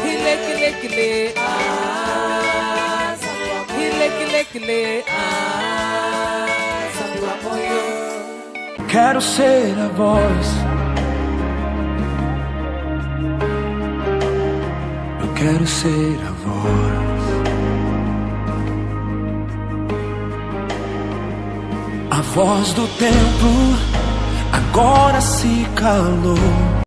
He lucky, lucky, lucky. He lucky, lucky, lucky. Quero ser a voz. Eu quero ser a voz. A voz do tempo agora se calou.